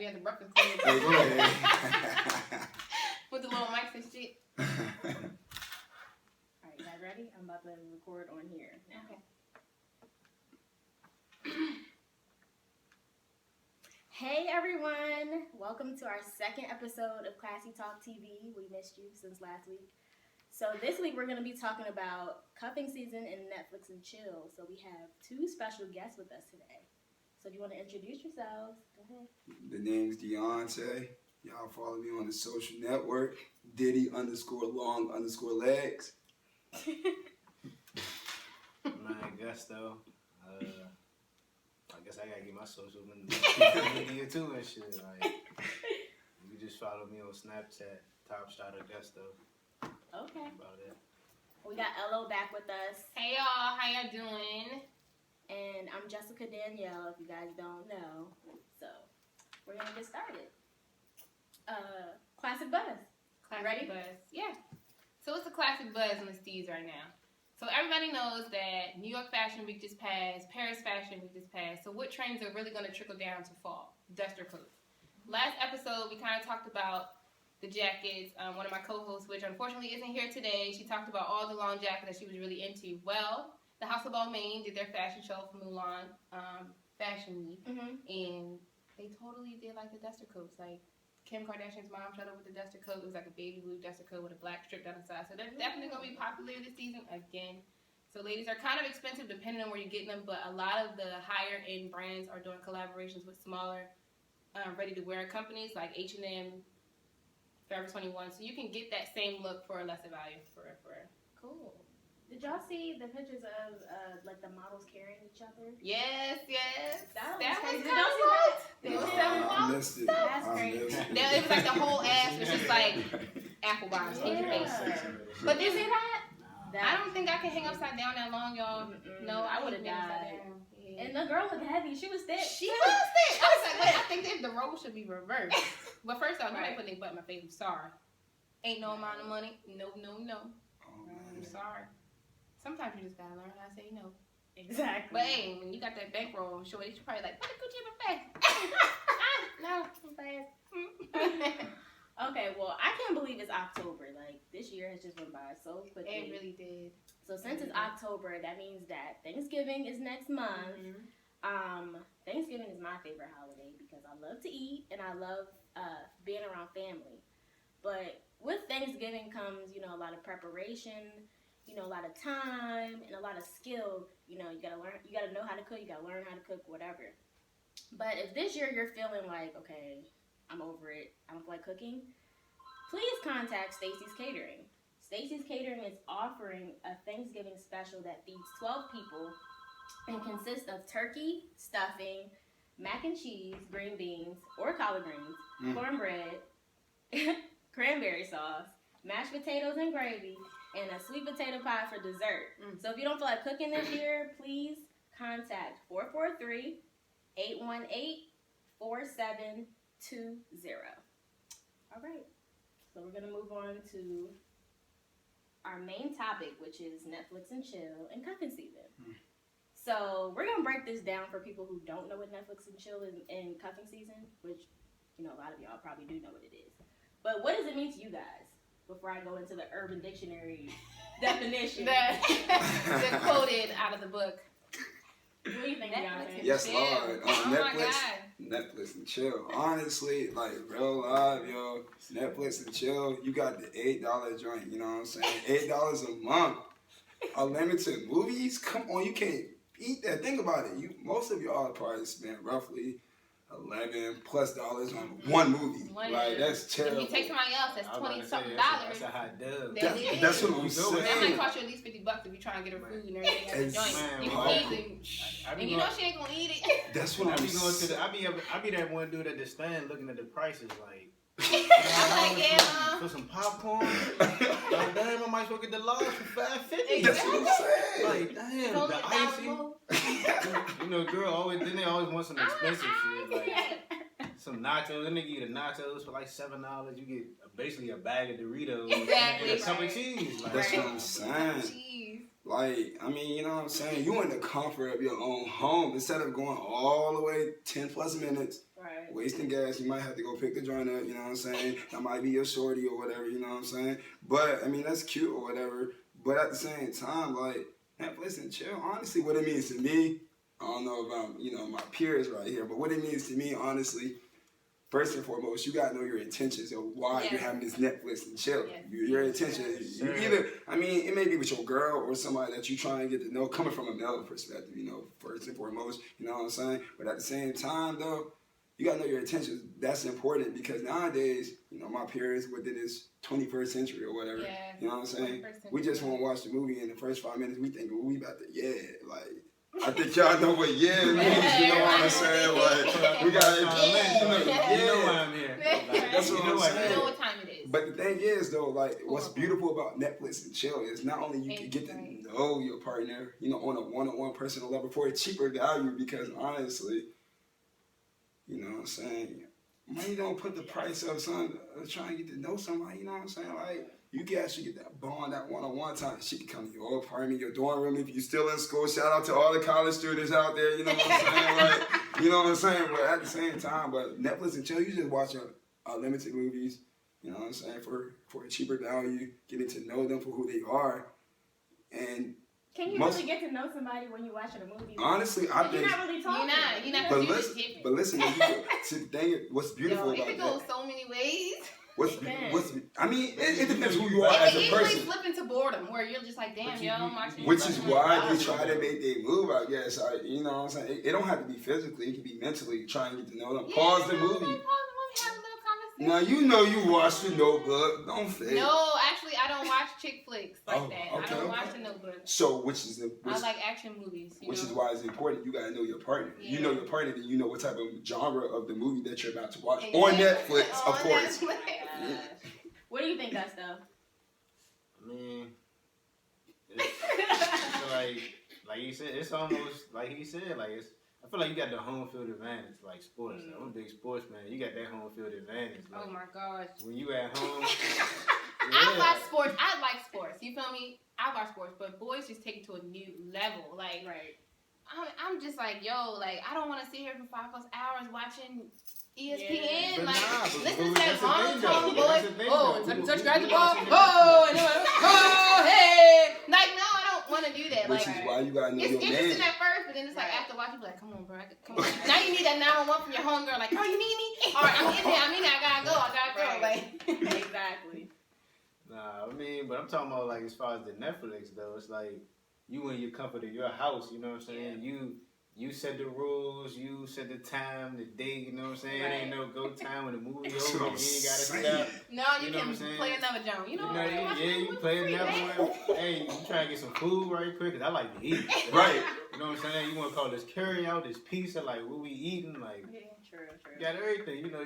we had the breakfast club. Hey, go ahead. With the little mics and shit. Alright, you guys ready? I'm about to record on here now. Okay. Hey everyone! Welcome to our second episode of Klassy Talk TV. We missed you since last week. So this week we're going to be talking about cuffing season and Netflix and chill. So we have two special guests with us today. So if you want to introduce yourselves, go ahead. The name's Deontay. Y'all follow me on the social network, Diddy_long_legs. Man, Gusto. I guess I gotta get my social media too and shit. Like, you just follow me on Snapchat, Top Shot Augusto. Okay. About it. We got Elo back with us. Hey y'all, how y'all doing? And I'm Jessica Danielle, if you guys don't know. So we're going to get started. Classic Buzz. Classic Ready? Buzz. Yeah. So it's a classic buzz in the steez right now. So everybody knows that New York Fashion Week just passed, Paris Fashion Week just passed. So what trends are really going to trickle down to fall? Duster coats. Last episode, we kind of talked about the jackets. One of my co-hosts, which unfortunately isn't here today, she talked about all the long jackets that she was really into. Well, the House of Balmain did their fashion show for Mulan Fashion Week, and they totally did like the duster coats. Like Kim Kardashian's mom showed up with the duster coat. It was like a baby blue duster coat with a black strip down the side. So they're definitely going to be popular this season again. So ladies are kind of expensive depending on where you're getting them, but a lot of the higher end brands are doing collaborations with smaller ready-to-wear companies like H&M, Forever 21. So you can get that same look for a lesser value for Cool. Did y'all see the pictures of like the models carrying each other? Yes. That was crazy. kind of Did They were y'all see selling I models. missed it. That's I crazy. missed it. It was like the whole ass was just like apple bottoms in your face. But Did you see that? I don't think I can hang upside down that long, y'all. No, I I would've hate hanging upside died. down. Yeah. And the girl looked heavy. She was thick. She was thick. I was like, wait, I think the role should be reversed. But first off, nobody put their butt in my face. I'm sorry. Ain't no amount of money. No. Oh, I'm man. sorry. Sometimes you just gotta learn how to say no. Exactly. But hey, when you got that bankroll, sure, you should probably like, put the Gucci in my face. No, I'm fast. Okay, well, I can't believe it's October. Like, this year has just went by so quickly. It really did. So since it's October, that means that Thanksgiving is next month. Thanksgiving is my favorite holiday because I love to eat and I love being around family. But with Thanksgiving comes, a lot of preparation, a lot of time and a lot of skill. You gotta learn, you gotta know how to cook, you gotta learn how to cook, whatever. But if this year you're feeling like, okay, I'm over it, I don't feel like cooking, please contact Stacy's Catering. Stacy's Catering is offering a Thanksgiving special that feeds 12 people and consists of turkey, stuffing, mac and cheese, green beans or collard greens, cornbread, cranberry sauce, mashed potatoes and gravy, and a sweet potato pie for dessert. So if you don't feel like cooking this year, please contact 443-818-4720. All right. So we're going to move on to our main topic, which is Netflix and chill and cuffing season. So we're going to break this down for people who don't know what Netflix and chill is in cuffing season, which, a lot of y'all probably do know what it is. But what does it mean to you guys? Before I go into the Urban Dictionary definition. the quoted out of the book. What do you think, Deontay? Yes, Lord. Oh my Netflix, God. Netflix and chill. Honestly, like real live, yo. Netflix and chill. You got the $8 joint. You know what I'm saying? $8 a month. Unlimited movies. Come on, you can't eat that. Think about it. Most of y'all probably spend roughly $11+ on one movie. That's terrible. If you take somebody else, that's $20-something. That's a hot dub. That's what I'm saying. That might cost you at least $50 if you try and get her food and everything at the joint. Man, You can easily, and you know she ain't gonna eat it. That's what I'm saying. I be that one dude at the stand looking at the prices like. I'm like, yeah. For some popcorn. Like, damn, I might as well get the large for $5.50. That's what I'm saying. Like, damn, Only the icy. Girl they always want some expensive shit. Like some nachos. Then they give you the nachos for like $7. You get basically a bag of Doritos Exactly. and a cup of cheese. Like, That's what I'm saying. Like, I mean, you know what I'm saying? You in the comfort of your own home instead of going all the way 10+ minutes Right. wasting gas. You might have to go pick the joint up, you know what I'm saying? That might be your shorty or whatever, you know what I'm saying? But, I mean, that's cute or whatever. But at the same time, like, Netflix and chill, honestly, what it means to me, I don't know about, my peers right here, but what it means to me, honestly, first and foremost, you gotta know your intentions of why you're having this Netflix and chill. Yes. Your intention, you either, I mean, it may be with your girl or somebody that you try and get to know, coming from a male perspective, first and foremost, you know what I'm saying? But at the same time, though, you gotta know your intentions. That's important because nowadays, my peers within this 21st century or whatever, you know what I'm saying? We just won't watch the movie in the first 5 minutes. We think, well, we about to, like, I think y'all know what means, you know what I'm saying? Like, we got You know why I'm here. That's what I'm saying. You know what time it is. But the thing is, though, like, what's beautiful about Netflix and chill is not only you can get to know your partner, on a one-on-one personal level for a cheaper value because, honestly, you know what I'm saying, money don't put the price up, son, of trying to get to know somebody, you know what I'm saying? Like, you can actually get that bond, that one-on-one time. She can come to your apartment, your dorm room if you're still in school. Shout out to all the college students out there, you know what I'm saying? Like, you know what I'm saying? But at the same time, but Netflix and chill, you just watch limited movies, you know what I'm saying, for a cheaper value, getting to know them for who they are. And can you really get to know somebody when you're watching a movie? Honestly, I think... You're not really talking. You're not. But listen, see, the thing, what's beautiful about it could go so many ways. I mean, it depends who you are as a person. It slip into boredom where you're just like, damn, yo, I'm watching. Which is why they try to make their move, I guess. You know what I'm saying? It don't have to be physically. It can be mentally trying to get to know them. Pause the movie. Have a little conversation. Now, you watch The Notebook. Don't fake. No, actually, I don't watch chick flicks like that. Okay, I don't watch The Notebook. So, I like action movies. Which is why it's important. You got to know your partner. Yeah. You know your partner, then you know what type of genre of the movie that you're about to watch. On Netflix, of course. Netflix. What do you think, Gusto? I mean, it's like you said, it's almost like he said, like I feel like you got the home field advantage, like sports. I'm a big sportsman. You got that home field advantage. Like, Oh my gosh. when you at home, I watch sports. I like sports. You feel me? I watch sports, but boys just take it to a new level. Like, I'm just like, yo, like I don't want to sit here for 5+ hours watching ESPN, But listen to that monotone though. voice. That's the thing, Oh, though. touch We grab the watching ball. it. Oh, and oh, hey. Like, no, I don't want to do that. Which is why you got to know It's your interesting man. at first, but then it's like after watching, you be like, come on, bro. Come on. Now you need that 911 from your homegirl. Like, girl, you need me? All right, I'm in there. I gotta go. Like, Exactly. Nah, I mean, but I'm talking about like as far as the Netflix though, it's like you in your comfort of your house, you know what I'm saying? You set the rules, you set the time, the date, you know what I'm saying? It ain't no go time when the movie over, you ain't gotta stop. no, you know what I'm can saying? play another genre. You know what? You play another one. Hey, you trying to get some food right quick, cause I like to eat. Right. You know what I'm saying? You wanna call this carry out, this pizza, like what we eating, like True. you got everything, for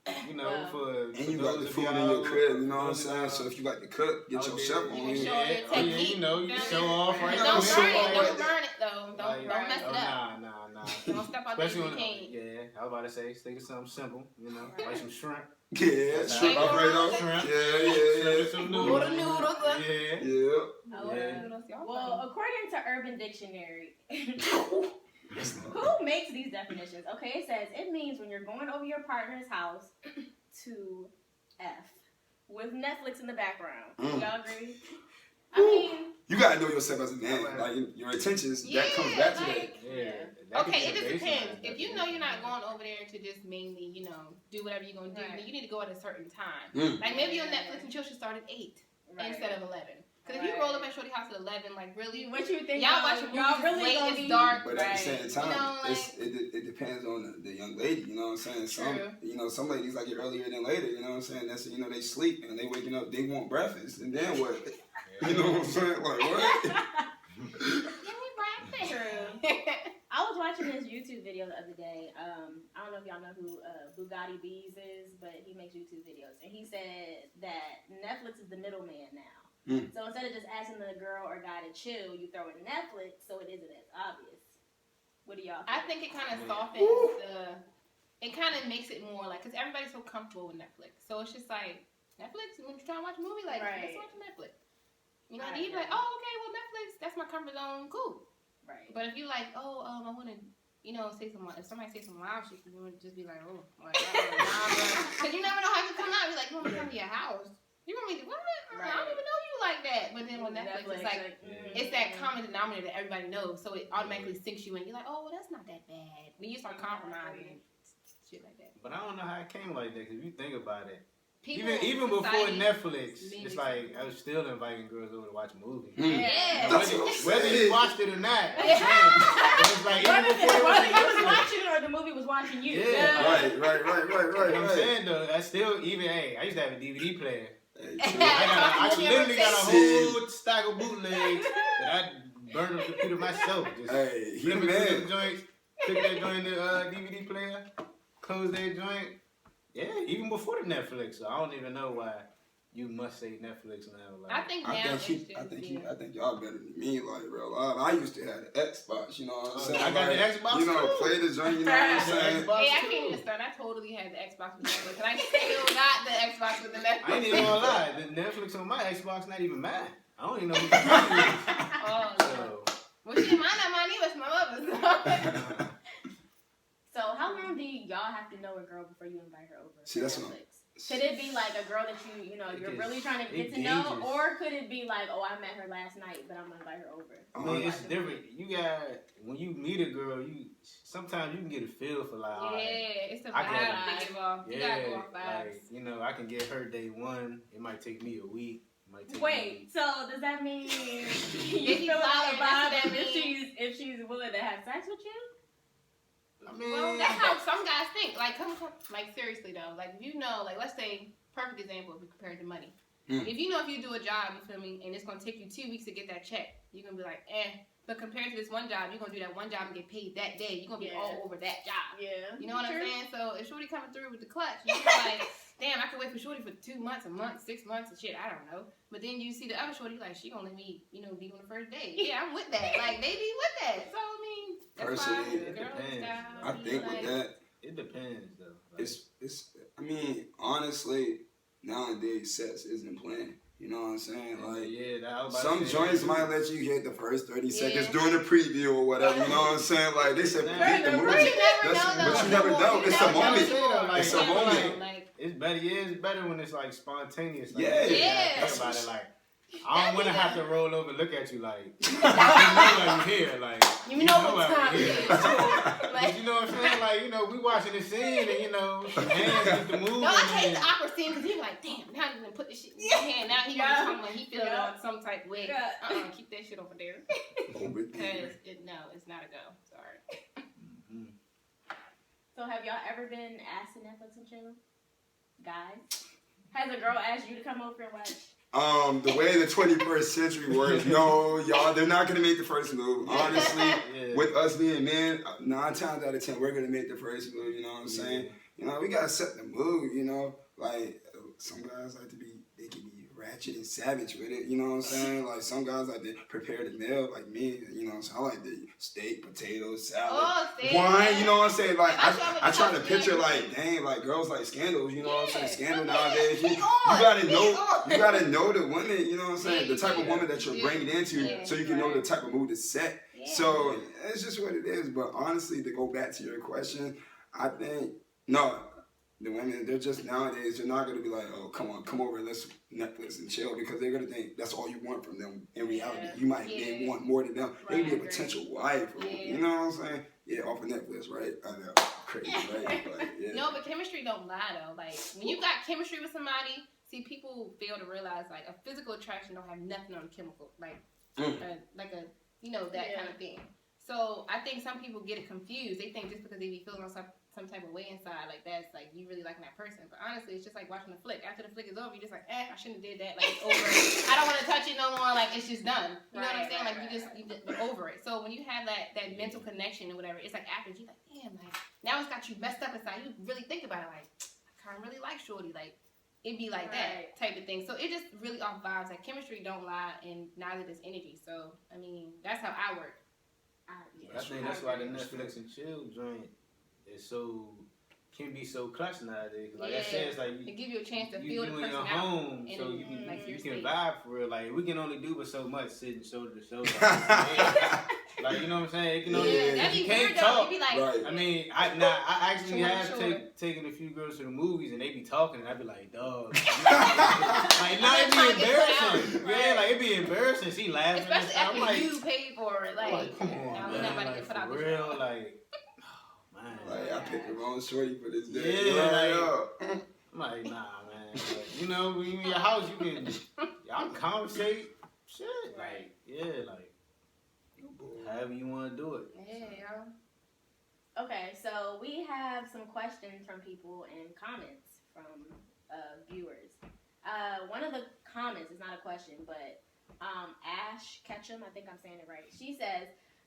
And you those got the of food in y'all- your crib, you know what I'm those of saying? y'all- So if you like to cook, get your chef on You you. show your technique. you can show off right Don't Show burn it. off Don't right burn it though. Don't mess it up. Nah. Don't step out there Especially if you when, can't. yeah, I was about to say, stick to something simple, like some shrimp. Yeah, shrimp Alfredo. Shrimp. Yeah. Some Noodles. Yeah. Yeah. Well, according to Urban Dictionary, who makes these definitions? Okay, it says it means when you're going over your partner's house to F with Netflix in the background. Y'all agree? I mean, You gotta know yourself as a man. Like your intentions, that comes back to that. Yeah. Okay, it just depends. If you know you're not going over there to just mainly, do whatever you're gonna do, then you need to go at a certain time. Like maybe your Netflix and chill should start at 8 instead of 11. Because if you roll up at Shorty House at 11, like really, what you think? y'all watching movies really late, gonna it's be dark. But at the same time, like, it depends on the young lady. You know what I'm saying? Some ladies like it earlier than later. You know what I'm saying? That's they sleep and they waking up, they want breakfast, and then what? You know what I'm saying? Like what? give me breakfast. True. I was watching this YouTube video the other day. I don't know if y'all know who Bugatti Bees is, but he makes YouTube videos, and he said that Netflix is the middleman now. So instead of just asking the girl or guy to chill, you throw in Netflix, so it isn't as obvious. What do y'all think? I think it kind of softens it kind of makes it more like, because everybody's so comfortable with Netflix. So it's just like, Netflix, when you're trying to watch a movie, like, let's watch Netflix. You know, you'd be like, oh, okay, well, Netflix, that's my comfort zone, cool. Right. But if you like, I want to say some, if somebody say some wild shit, you would just be like, oh, like, nah, bro. Because you never know how to come out. Be like, you want me to come to your house? You want me to, what? Right. I don't even know you like that. But then when Netflix, it's like, it's that common denominator that everybody knows. So it automatically sinks you in. You're like, oh, well, that's not that bad. Then you start compromising and shit like that. But I don't know how it came like that, because if you think about it, People, even before society, Netflix, it's like I was still inviting girls over to watch movies. Yeah. Whether you watched it or not, but it's like even before it Whether was you was Netflix. watching it or the movie was watching you. Yeah. Right. You know what I'm saying though, I still even I used to have a DVD player. Hey, I literally got a whole stack of bootlegs that I burned on the computer myself. Just hey, he flip it man. to the joints, click that joint in the DVD player, close that joint. Yeah, even before the Netflix. So I don't even know why you must say Netflix now. Like, I think now I think y'all better than me, like real life. I used to have the Xbox, you know what I'm saying? I got the Xbox you know, too. play the joint, you know what I'm saying? Xbox Hey, I too. can't even start. I totally had the Xbox with Netflix, and I still got the Xbox with the Netflix. I ain't even gonna lie. The Netflix on my Xbox not even mine. I don't even know who the fuck it is. Oh, So, well, shit, mine not mine either. It's my mother's. So how long do y'all have to know a girl before you invite her over? See, to that's what Netflix? Could it be like a girl that you're really trying to get to know, or could it be like, oh, I met her last night, but I'm gonna invite her over? I mean, it's different. You got, when you meet a girl, sometimes you can get a feel for like, Yeah, it's a I can- vibe thing involved. You gotta go off like, vibes. I can get her day one. It might take me a week. It might take Wait, so does that mean you If feel like a that's vibe what that if she's willing to have sex with you? I mean, Well, that's how some guys think. Like, come, like seriously though. Like, if you know, like, let's say, perfect example if we compare it to money. If you know if you do a job, you feel me, and it's gonna take you 2 weeks to get that check, you're gonna be like, eh. But compared to this one job, you're gonna do that one job and get paid that day. You're gonna be all over that job. Yeah. You know what I'm saying? So if Shorty coming through with the clutch, you're like, damn, I could wait for Shorty for 2 months, a month, 6 months, and shit. I don't know. But then you see the other Shorty, like, she gonna let me, be on the first date. Yeah, I'm with that. Like, they be with that. So I mean, that's Personally, why it girls depends. style I be think like, with that, it depends though. Like, it's. I mean, honestly, nowadays sex isn't playing. You know what I'm saying? Like, I was about some to say joints that, might too. let you hit the first 30 seconds Yeah. during the preview or whatever. You know what I'm saying? Like, they said, get the movie. But you never That's- know, though. but you never know. It's a never know moment. anymore. Like, It's a You never moment. know, like, It's better. Yeah, it's better when it's like spontaneous. Like, Yeah. you Yeah. gotta think about it. Like, I don't want to have to roll over and look at you like, you know I'm here. Like, you know what I'm time it here. is. But Like, you know what I'm saying? Like, we watching the scene and some hands get the moving. no, I hate and- the awkward scene because he be like, damn, now he's gonna put this shit in your hand. Now he gonna talk like he feeling Yeah. on some type of way. Yeah. Keep that shit over there. Over there. Because it's not a go. Sorry. Mhm. So have y'all ever been asked to Netflix and chill? Guys? Has a girl asked you to come over and watch? The way the 21st century works, no, y'all, they're not gonna make the first move. Honestly, Yeah. with us being men, 9 times out of 10, we're gonna make the first move. You know what I'm saying? We gotta set the mood. Like some guys like to be, they can be ratchet and savage with it. You know what I'm saying? Like some guys like to prepare the meal, like me. So I like the steak, potatoes, salad, Oh, steak, wine. You know what I'm saying? Like That's what I try to I'm picture saying. like, dang, like girls like Scandals. You know what I'm saying? Scandal Yeah. nowadays. You on, gotta be know. on. You gotta know the woman. You know what I'm saying? Yeah, The type of yeah. woman that you're Yeah. bringing into, Yeah, so you can know right. the type of mood to set. Yeah. So it's just what it is. But honestly, to go back to your question, I think no, the women, they're just nowadays, they're not gonna be like, oh, come over and let's Netflix and chill, because they're gonna think that's all you want from them. In reality, Yeah. you might Yeah. they want more than them. They Right, be a I agree. potential wife. Or, Yeah. You know what I'm saying? Yeah, off of Netflix, right? I know, crazy, right? But, yeah. No, but chemistry don't lie though. Like when you got chemistry with somebody, see, people fail to realize like a physical attraction don't have nothing on chemical, like that Yeah. kind of thing. So I think some people get it confused. They think just because they be feeling some type of way inside, like that's like you really liking that person. But honestly, it's just like watching a flick. After the flick is over, you're just like, I shouldn't have did that. Like it's over. I don't want to touch it no more. Like it's just done. You know what I'm saying? Like you're over it. So when you have that mental connection or whatever, it's like after you're like, damn, like now it's got you messed up inside. You really think about it, like I kind of really like Shorty, like. It'd be like that type of thing. So it just really off vibes. Like chemistry don't lie, and neither does energy. So I mean, that's how I work. I think that's why the Netflix and chill joint is can be so clutch nowadays. Like I said, it's like It give you a chance to you feel the in person your out. home, and so in, you can like, you your can space. vibe for real. Like we can only do but so much sitting shoulder to shoulder. Like, you know what I'm saying? You know, Yeah, that'd you be can't weird though. talk. You'd be like, Right. I mean, I actually Sure, have sure. taken a few girls to the movies and they be talking and I be like, dog. Like, I'm now not it trying be to get put out. embarrassing. Right. Yeah, like it be embarrassing. She laughing. especially and stuff. after I'm like, you paid for it. Like, come on, nah, man. we're not about to Like, get put out for this real, show. like, oh, man. Like, I picked the wrong shorty for this day. Yeah, Like, I'm like, nah, man. Like, you know, when you in your house, you can, y'all can conversate. Shit. Like, yeah, like, however you want to do it. Yeah, Okay, so we have some questions from people and comments from viewers. One of the comments is not a question, but Ash Ketchum, I think I'm saying it right. She says,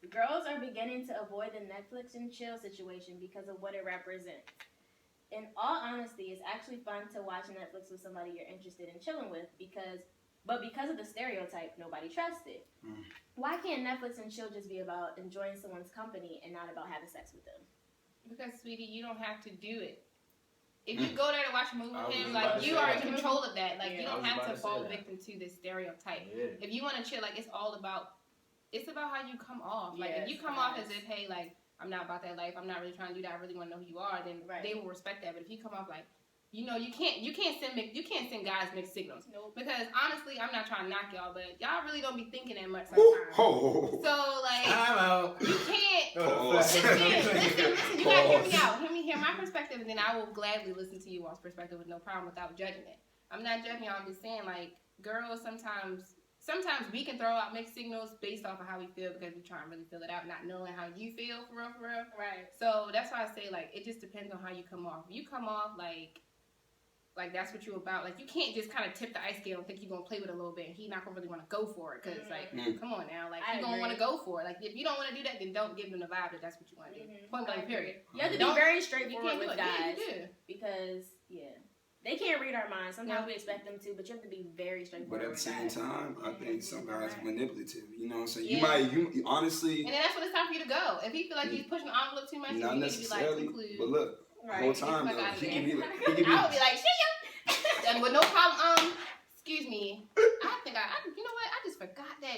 girls are beginning to avoid the Netflix and chill situation because of what it represents. In all honesty, it's actually fun to watch Netflix with somebody you're interested in chilling with because of the stereotype, nobody trusts it. Why can't Netflix and chill just be about enjoying someone's company and not about having sex with them? because sweetie, you don't have to do it. If you go there to watch a movie I with was him, about like to you say are that. in control of that. Like you Yeah, don't I was have about to to fall say that. victim to this stereotype. Yeah. If you want to chill, like it's all about, it's about how you come off. Like if Yes, you come off as yes. if, hey, like I'm not about that life, I'm not really trying to do that, I really want to know who you are, then Right. they will respect that. But if you come off like, you know, you can't send guys mixed signals. Nope. Because honestly, I'm not trying to knock y'all, but y'all really don't be thinking that much Ooh, sometimes. ho. So like, I'm out. you can't. Pause. Listen, you gotta hear me out. Hear my perspective, and then I will gladly listen to you all's perspective with no problem without judging it. I'm not judging y'all, I'm just saying, like, girls sometimes we can throw out mixed signals based off of how we feel because we try and really feel it out, not knowing how you feel for real. Right. So that's why I say, like, it just depends on how you come off. If you come off like that's what you about. Like, you can't just kind of tip the ice scale and think you're going to play with it a little bit and he not going to really want to go for it. Because, like, come on now. Like, I you going to want to agree. go for it. Like, if you don't want to do that, then don't give them the vibe that that's what you want to do. Point blank, period. You have to Don't- be very You straightforward can't do with it. Yeah, guys you do. because, they can't read our minds. Sometimes No. we expect them to, but you have to be very But straightforward at the with same guys. time, I think some guys are manipulative. You know what I'm saying? Yeah. You honestly, And then that's when it's time for you to go. If he feel like he's pushing the envelope too much, then not you need to be like, necessarily. conclude. But look, the whole time Get the fuck though, out of he there. can be like, I would be like, shit, yo. And with no problem, excuse me. I think you know what? I just forgot that.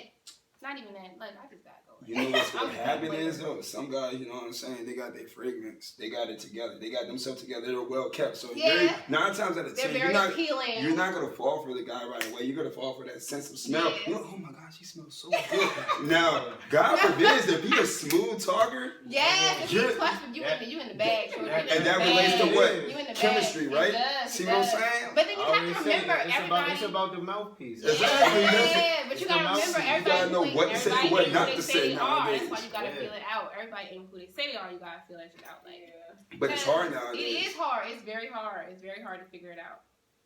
Not even that. Like, I just gotta go. you know what's I'm what happened waiting. is though, some guys, you know what I'm saying, they got their fragrance, they got it together, they got themselves together, they're well kept. So Yeah. 9 times out of They're 10, very appealing. you're not gonna fall for the guy right away. You're gonna fall for that sense of smell. Yes. You're like, oh my gosh, he smells so good. Now, God forbid if he a smooth talker, Yes, if You're- you clutch with you in the bag. So and that relates to what? You in the Chemistry, bag. right? It does, See it what I'm does. saying? But then you I have always to say remember that. everybody. It's about the mouthpiece. Exactly. Yeah, but you It's gotta the remember mouthpiece. You everybody gotta know ain't- what to say and everybody what ain't not who to they say they are. nowadays. That's why you gotta Yeah. feel it out. Everybody ain't who they say they are. You gotta feel that shit out. Like, But it's hard nowadays. It is hard. It's very hard. It's very hard to figure it out.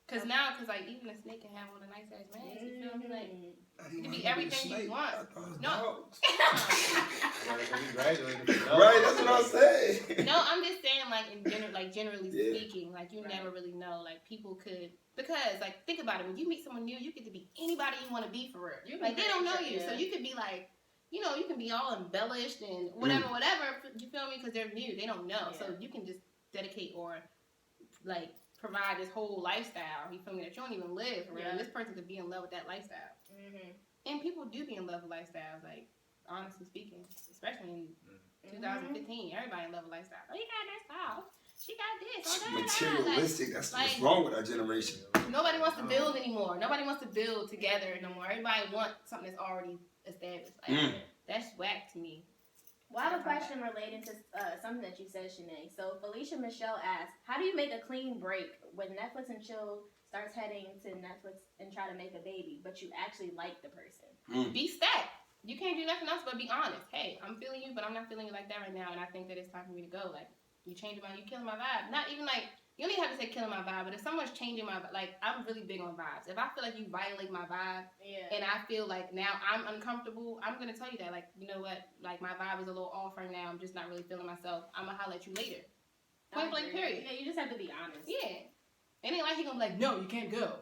Cause like even a snake can have one of the nice ass mask. You feel me? Like I it didn't can want be to everything snake. you want. I thought it was No. dogs. Right, Right, that's what I'm saying. No, I'm just saying, like generally Yeah. speaking, like you Right. never really know. Like people could, because like think about it. When you meet someone new, you get to be anybody you want to be for real. You Like can they don't be know sure, you, yeah. so you could be like, you know, you can be all embellished and whatever. You feel me? Because they're new, they don't know, so Yeah. you can just dedicate or like provide this whole lifestyle. You feel me? That you don't even live for real. Yeah. And this person could be in love with that lifestyle. And people do be in love with lifestyles, like, honestly speaking. Especially in 2015. Everybody in love with lifestyles. Oh, you got that style. She got this. Oh, da, da, da. Materialistic. That's what's like- wrong with our generation. Like, nobody wants to build anymore. Nobody wants to build together no more. Everybody wants something that's already established. Like, that's whack to me. Well, I have a question related to something that you said, Shanae. So Felicia Michelle asked, how do you make a clean break when Netflix and chill starts heading to Netflix and try to make a baby, but you actually like the person? Be stacked. You can't do nothing else but be honest. Hey, I'm feeling you, but I'm not feeling you like that right now, and I think that it's time for me to go. Like, you changing you killing my vibe. Not even like, you don't even have to say killing my vibe, but if someone's changing my vibe, like, I'm really big on vibes. If I feel like you violate my vibe, and I feel like now I'm uncomfortable, I'm going to tell you that, like, you know what, like, my vibe is a little off right now, I'm just not really feeling myself, I'm going to holler at you later. Point blank, period. Yeah, you just have to be honest. Yeah. It ain't like he going to be like, no, you can't go.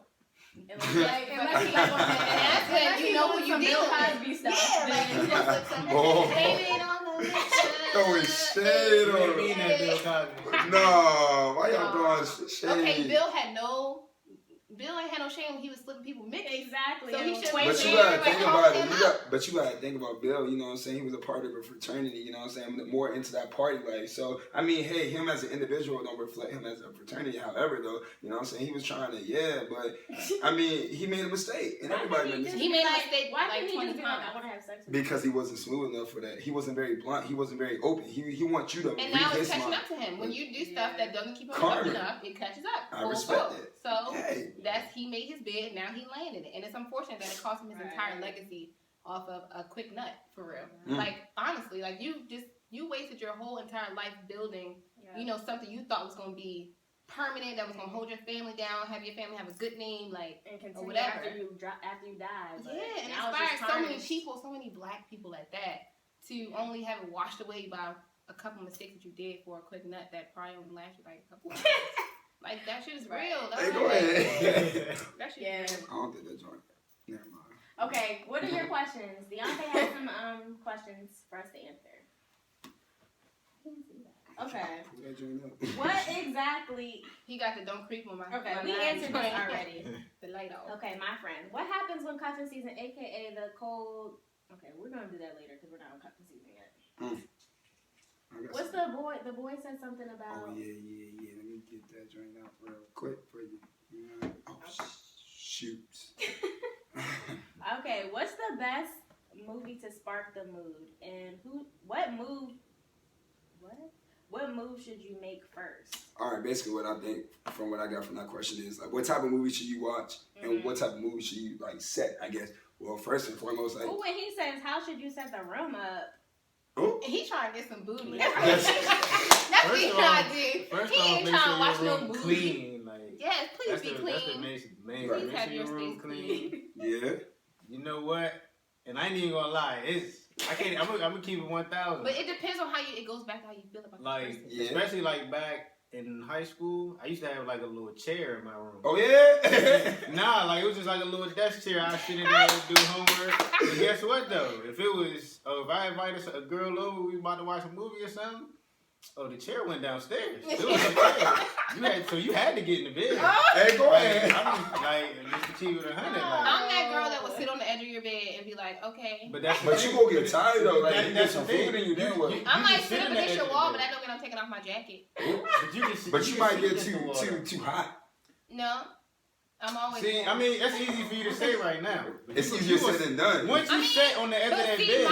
Unless you like That's when you know who you some Bill dealing with. Cosby stuff. Yeah, like, then- you just look something, Oh. baby, on the Throwing shade You on ain't mean him. that, Bill Cosby. No, why y'all No. throwing shade? Okay, Bill Bill ain't had no shame when he was slipping people Mickey. Exactly. So he should. But you gotta think about it. But you gotta think about Bill. You know what I'm saying? He was a part of a fraternity. You know what I'm saying? More into that party life. So I mean, hey, him as an individual don't reflect him as a fraternity. However, though, you know what I'm saying? He was trying to, but I mean, he made a mistake, and everybody made a mistake. He made a mistake. Why like couldn't he 20 just be like, times. I want to have sex with you? Because he wasn't smooth enough for that. He wasn't very blunt. He wasn't very open. He wants you to And read now it's his catching mind. up to him. When you do stuff that doesn't keep him Karma. up enough, it catches up. I respect it. So Hey. he made his bed. Now he landed it, and it's unfortunate that it cost him his entire legacy off of a quick nut. For real, like honestly, like you wasted your whole entire life building, something you thought was gonna be permanent, that was gonna hold your family down, have your family have a good name, like and continue or whatever. after you die. But yeah, and now it's inspired just so many tarnished. people, so many black people at that, to only have it washed away by a couple mistakes that you did for a quick nut that probably only lasted like a couple hours. Like that shit is real. That's Hey, go ahead. That shit Yeah. is real. I don't think that joint. Never mind. Okay, what are your questions? Deontay has some questions for us to answer. Okay. Pull that joint up. What exactly? He got the don't creep on my. Okay, my we mind. answered this already. The light off. Okay, my friend. What happens when cuffing season, aka the cold? Okay, we're gonna do that later because we're not on cuffing season yet. What's the boy? The boy said something about. Oh yeah. Let me get that joint out real quick for you. Oh shoot. Okay, what's the best movie to spark the mood, and what move should you make first? All right, basically what I think from what I got from that question is like, what type of movie should you watch, and what type of movie should you like set? I guess. Well, first and foremost, like. Oh, when he says, "How should you set the room up?" Oh. He trying to get some booty. Yes. That's what he trying to do. First He off, ain't make trying sure to watch your no room movie. clean. Like, Yes, please that's be the clean. main. Right. Make Have sure your your room space clean. Yeah. You know what? And I ain't even gonna lie. I'm gonna keep it 1,000. But it depends on it goes back to how you feel about the Like, person. Yeah. especially like back in high school, I used to have like a little chair in my room. Oh yeah. Nah, like it was just like a little desk chair. I sit in there and do homework. But guess what though? If I invited a girl over, we about to watch a movie or something. Oh, the chair went downstairs. It was a chair. You had to get in the bed. Hey, go ahead. Just to keep it 100. Like, I'm that girl that would sit on the edge of your bed and be like, okay. but that's But you gonna get tired though. Like you get that's some the thing. food in you, then what? I'm like, sit sit up in the against edge your of wall, the but bed. that don't mean I'm taking off my jacket. But you might get too hot. No. I'm always. See, I mean, that's easy for you to say right now. But It's you easier was- said than done. Once you sit on the edge of But that see, bed,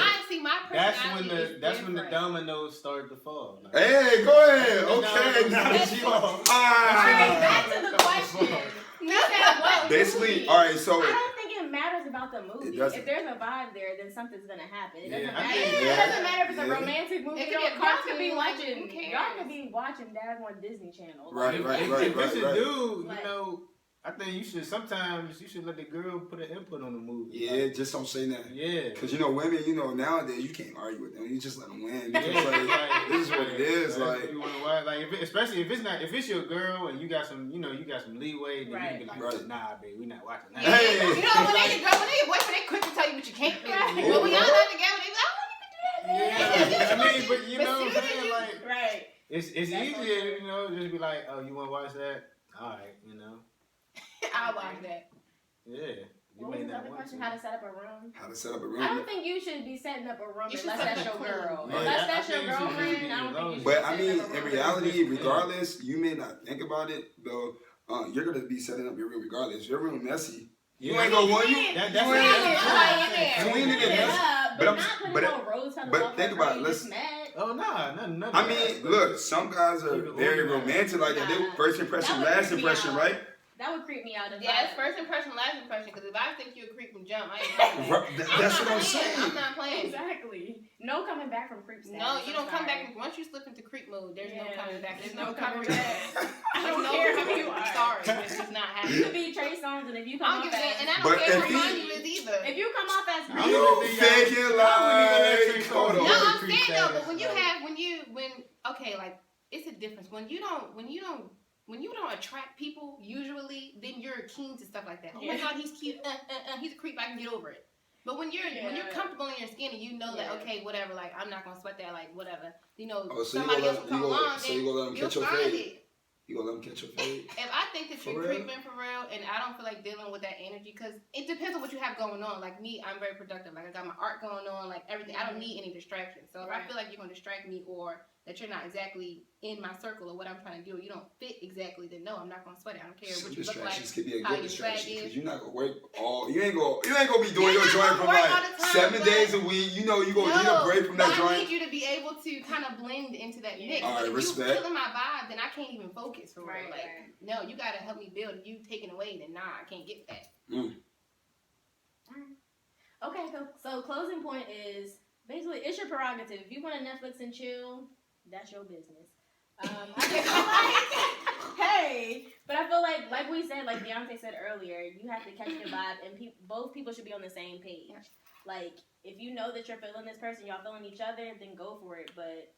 my personality that's when the different. dominoes start to fall. Like, Hey, go ahead. Okay, now That's she. all. Alright, back to the question. No, what Basically, movie? all right. So I don't think it matters about the movie. It doesn't. If there's a vibe there, then something's gonna happen. It doesn't Yeah, I matter. think- It doesn't matter if it's a Yeah. romantic movie. It could be a Y'all could be cartoon, like, watching. who cares? Y'all could be watching Daggone Disney Channel. Right, if right, it's right. a dude, Like- you know, I think you should let the girl put an input on the movie. yeah, just don't say nothing. Yeah. Cause women, nowadays you can't argue with them. You just let them win. Yeah, It's like, this is what it is. Like, Like, you wanna watch, especially if it's your girl and you got some leeway, then Right. you be like, Right. nah, babe, we not watching that. Yeah. Hey. You know, when they your boyfriend, they quick to tell you what you can't do. Right. But when y'all not together, they be like, oh, you can do that. Yeah, I mean, but you But know what I'm see, saying? Like, Right. it's That's easier, okay. just be like, oh, you want to watch that? All right, I'll watch that. yeah. You What was may the not other want question? to. How to set up a room? how to set up a I room. don't think you should be setting up a room You should unless set that's up your a room. girl. Yeah, Unless I that's your think you should girlfriend, be I don't think you alone. should But I set mean, up a in room. reality, regardless, you may not think about it though. You're gonna be setting up your room regardless. Your room messy. You ain't gonna want you. That's you Clean ain't- it up in there. Clean it Clean it up. up, But but I'm- not putting but- no rose petals but off think her about it, you listen. just met. Oh, nah, nothing. I mean, look, some guys are very romantic like that. They Nah. first impression, That would last freak me impression, out. right? That would creep me out. If Yeah, it's I- first impression, last impression. Because if I think you're a creep from jump, I ain't playing. That's what I'm I'm saying. not playing. Exactly. No coming back from creep status. No, you don't I'm come sorry. back. Once you slip into creep mode, there's no Yeah. coming back. There's No no coming coming back. back. I There's don't no care who coming you back. are. Sorry, it's just not You happening. could be Trey Songz, and if you I come don't off give a as and I don't But care if who he- mine you is either. if you come off as I creep, don't You even think fake it I wouldn't even let like Trey hold Songz on. No, do I'm creep saying though, but status, when okay, like it's a difference. When you don't attract people usually, then you're keen to stuff like that. Oh my Yeah. god, he's cute. He's a creep. I can get over it. But when you're comfortable in your skin and you know that okay, whatever, like I'm not gonna sweat that, like whatever. Oh, so somebody you else will come along, so you gonna let him you'll catch your find fade? it. You gonna let them catch your fade? If I think that For you're real? creeping for real, and I don't feel like dealing with that energy, because it depends on what you have going on. Like me, I'm very productive. Like I got my art going on, like everything. I don't need any distractions. So if I feel like you're gonna distract me, or that you're not exactly in my circle or what I'm trying to do, or you don't fit exactly, then no, I'm not gonna sweat it. I don't care Some what you look like. distractions could be a how good your swag distraction is. because you're not gonna work all. You ain't gonna be doing You're your not joint gonna from work like all the time, 7 but- days a week. You know you gonna need a break from that I joint. need you to be able to kind of blend into that mix. All right, But if respect. you killing my vibe, then I can't even focus for real. Right, Like, right. no, you gotta help me build. If you taking away, then nah, I can't get that. Okay, so closing point is basically it's your prerogative. If you want to Netflix and chill, that's your business. I feel like, hey, but I feel like we said, like Beyonce said earlier, you have to catch the vibe, and both people should be on the same page. Yeah. Like, if you know that you're feeling this person, y'all feeling each other, then go for it. But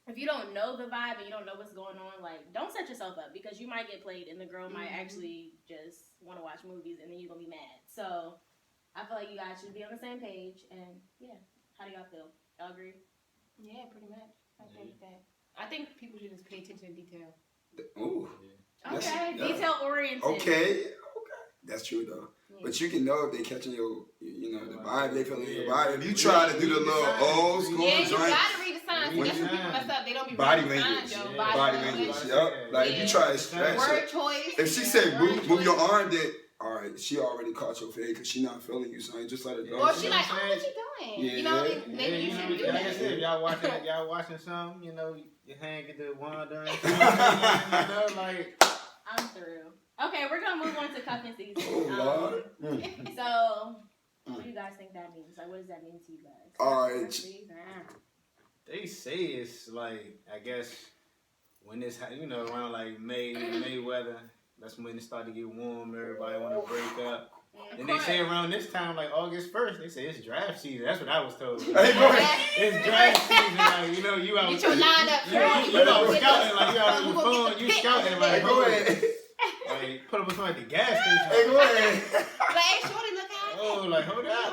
if you don't know the vibe and you don't know what's going on, like, don't set yourself up because you might get played, and the girl might actually just want to watch movies, and then you're gonna be mad. So I feel like you guys should be on the same page, and yeah. How do y'all feel? Y'all agree? Yeah, pretty much. I think that. I think people should just pay attention to detail. Ooh. That's- Okay, yeah. detail oriented. Okay. That's true though. Yeah. But you can know if they catching your, the vibe, they feeling your Yeah. vibe. If you try to do the little old school Yeah, you joint, gotta read the signs. When That's you- when people mess up. They don't be body reading the language, signs, yo. yeah. body language, yup. Like if you try to stretch, Word choice. if she yeah, say word move your choice. arm, then all right, she already caught your fade because she not feeling you, so just let her go. Or You she know like, what oh, I'm what you doing? Yeah. You know, maybe you shouldn't do like I that. said, y'all watching something, your hand get the wander and something, like. I'm through. Okay, we're gonna move on to cuffing season. Oh Lord. So, what do you guys think that means? Like, what does that mean to you guys? All right. They say it's like, I guess, when it's, around like May weather, that's when it start to get warm, everybody want to break up. And they say around this time, like August 1st, they say it's draft season. That's what I was told. Hey, go ahead. It's draft season, like, you out. Get your line up, You out scouting, like, you out on your phone, you scouting, like, Hey, go ahead. like, put up with somebody at the gas station. Hey, go ahead. Like, hey, shorty, look out. Oh, like, hold up.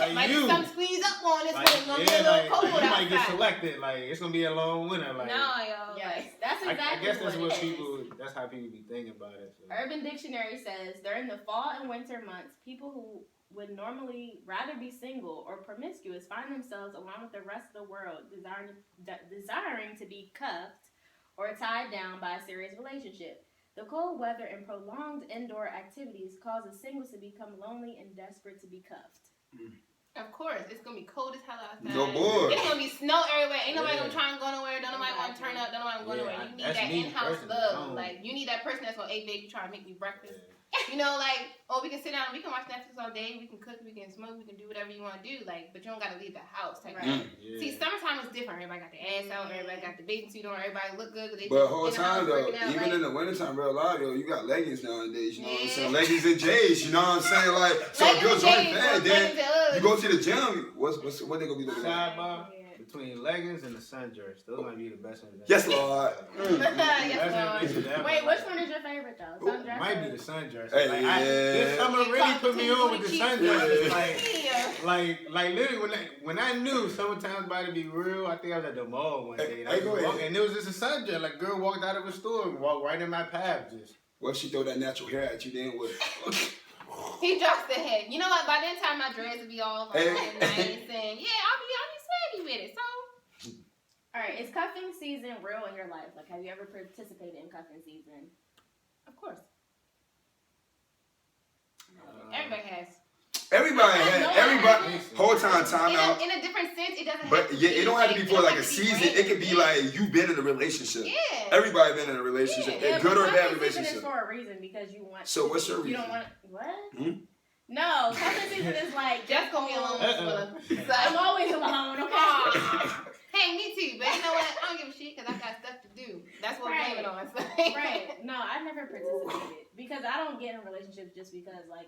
Like, Like you. some squeeze up on this Like, one. It's gonna be a yeah, little like, cold you might get outside. selected. Like, it's gonna be a long winter. Like, No, yo. Yes, that's exactly I guess that's what it is. that's how people be thinking about it. So. Urban Dictionary says during the fall and winter months, people who would normally rather be single or promiscuous find themselves along with the rest of the world desiring to be cuffed or tied down by a serious relationship. The cold weather and prolonged indoor activities causes singles to become lonely and desperate to be cuffed. Of course, it's gonna be cold as hell outside. No boy. It's gonna be snow everywhere. Ain't nobody Yeah. gonna try and go nowhere. Don't nobody want to turn up. Don't nobody want to go Yeah, nowhere. You need that's that me in-house personally. I love. don't- Like you need that person that's gonna, hey babe, you trying to make me breakfast. You know, like, oh, we can sit down, we can watch Netflix all day, we can cook, we can smoke, we can do whatever you want to do. Like, but you don't gotta leave the house. Type Right. thing. Yeah. See, summertime is different. Everybody got the ass out. Everybody got the bathing suit on. Everybody look good. They But just whole in the house time though, working out, even like, in the wintertime, real live, yo, you got leggings nowadays, you know what I'm Yeah. saying? Leggings and J's, you know what I'm saying? Like, so if your leggings joint and bad, jeans, then leggings and Uggs. you go to the gym, what they gonna be looking at? Sidebar, between leggings and the sundress, those might be the best ones. Yes, Lord. Yes, Lord. Wait, which one is your favorite though? Ooh, Sundress? Might or- be the sundress. Hey, Like, yeah. This summer really put me on with the sundress. It's Yeah. like literally when I knew summertime's about to be real, I think I was at the mall one day. And, I Hey, was go ahead. walking, and it was just a sundress. Like, girl walked out of a store and walked right in my path. Just Well, she throw that natural hair at you, then what? He drops the head. You know what? By that time, my dreads will be all Hey. and nice, and yeah, I'll be swaggy with it. So All right, is cuffing season real in your life? Like, have you ever participated in cuffing season? of course, everybody has. Everybody, whole time out. In a different sense, it doesn't. But have to yeah, be, it don't have to be it for don't like a have to be season. random. It could be like you've been in a relationship. Yeah. Everybody been in a relationship, Yeah, good but or bad cuffing season is relationship. for a reason because you want. So what's your You reason? don't want what? Hmm? No, cuffing season is like Just gonna be alone. So I'm always alone. Okay. Hey, me too. But you know what? I don't give a shit because I got stuff to do. That's what Right. I'm blaming on. So. Right. No, I've never participated because I don't get in relationships just because like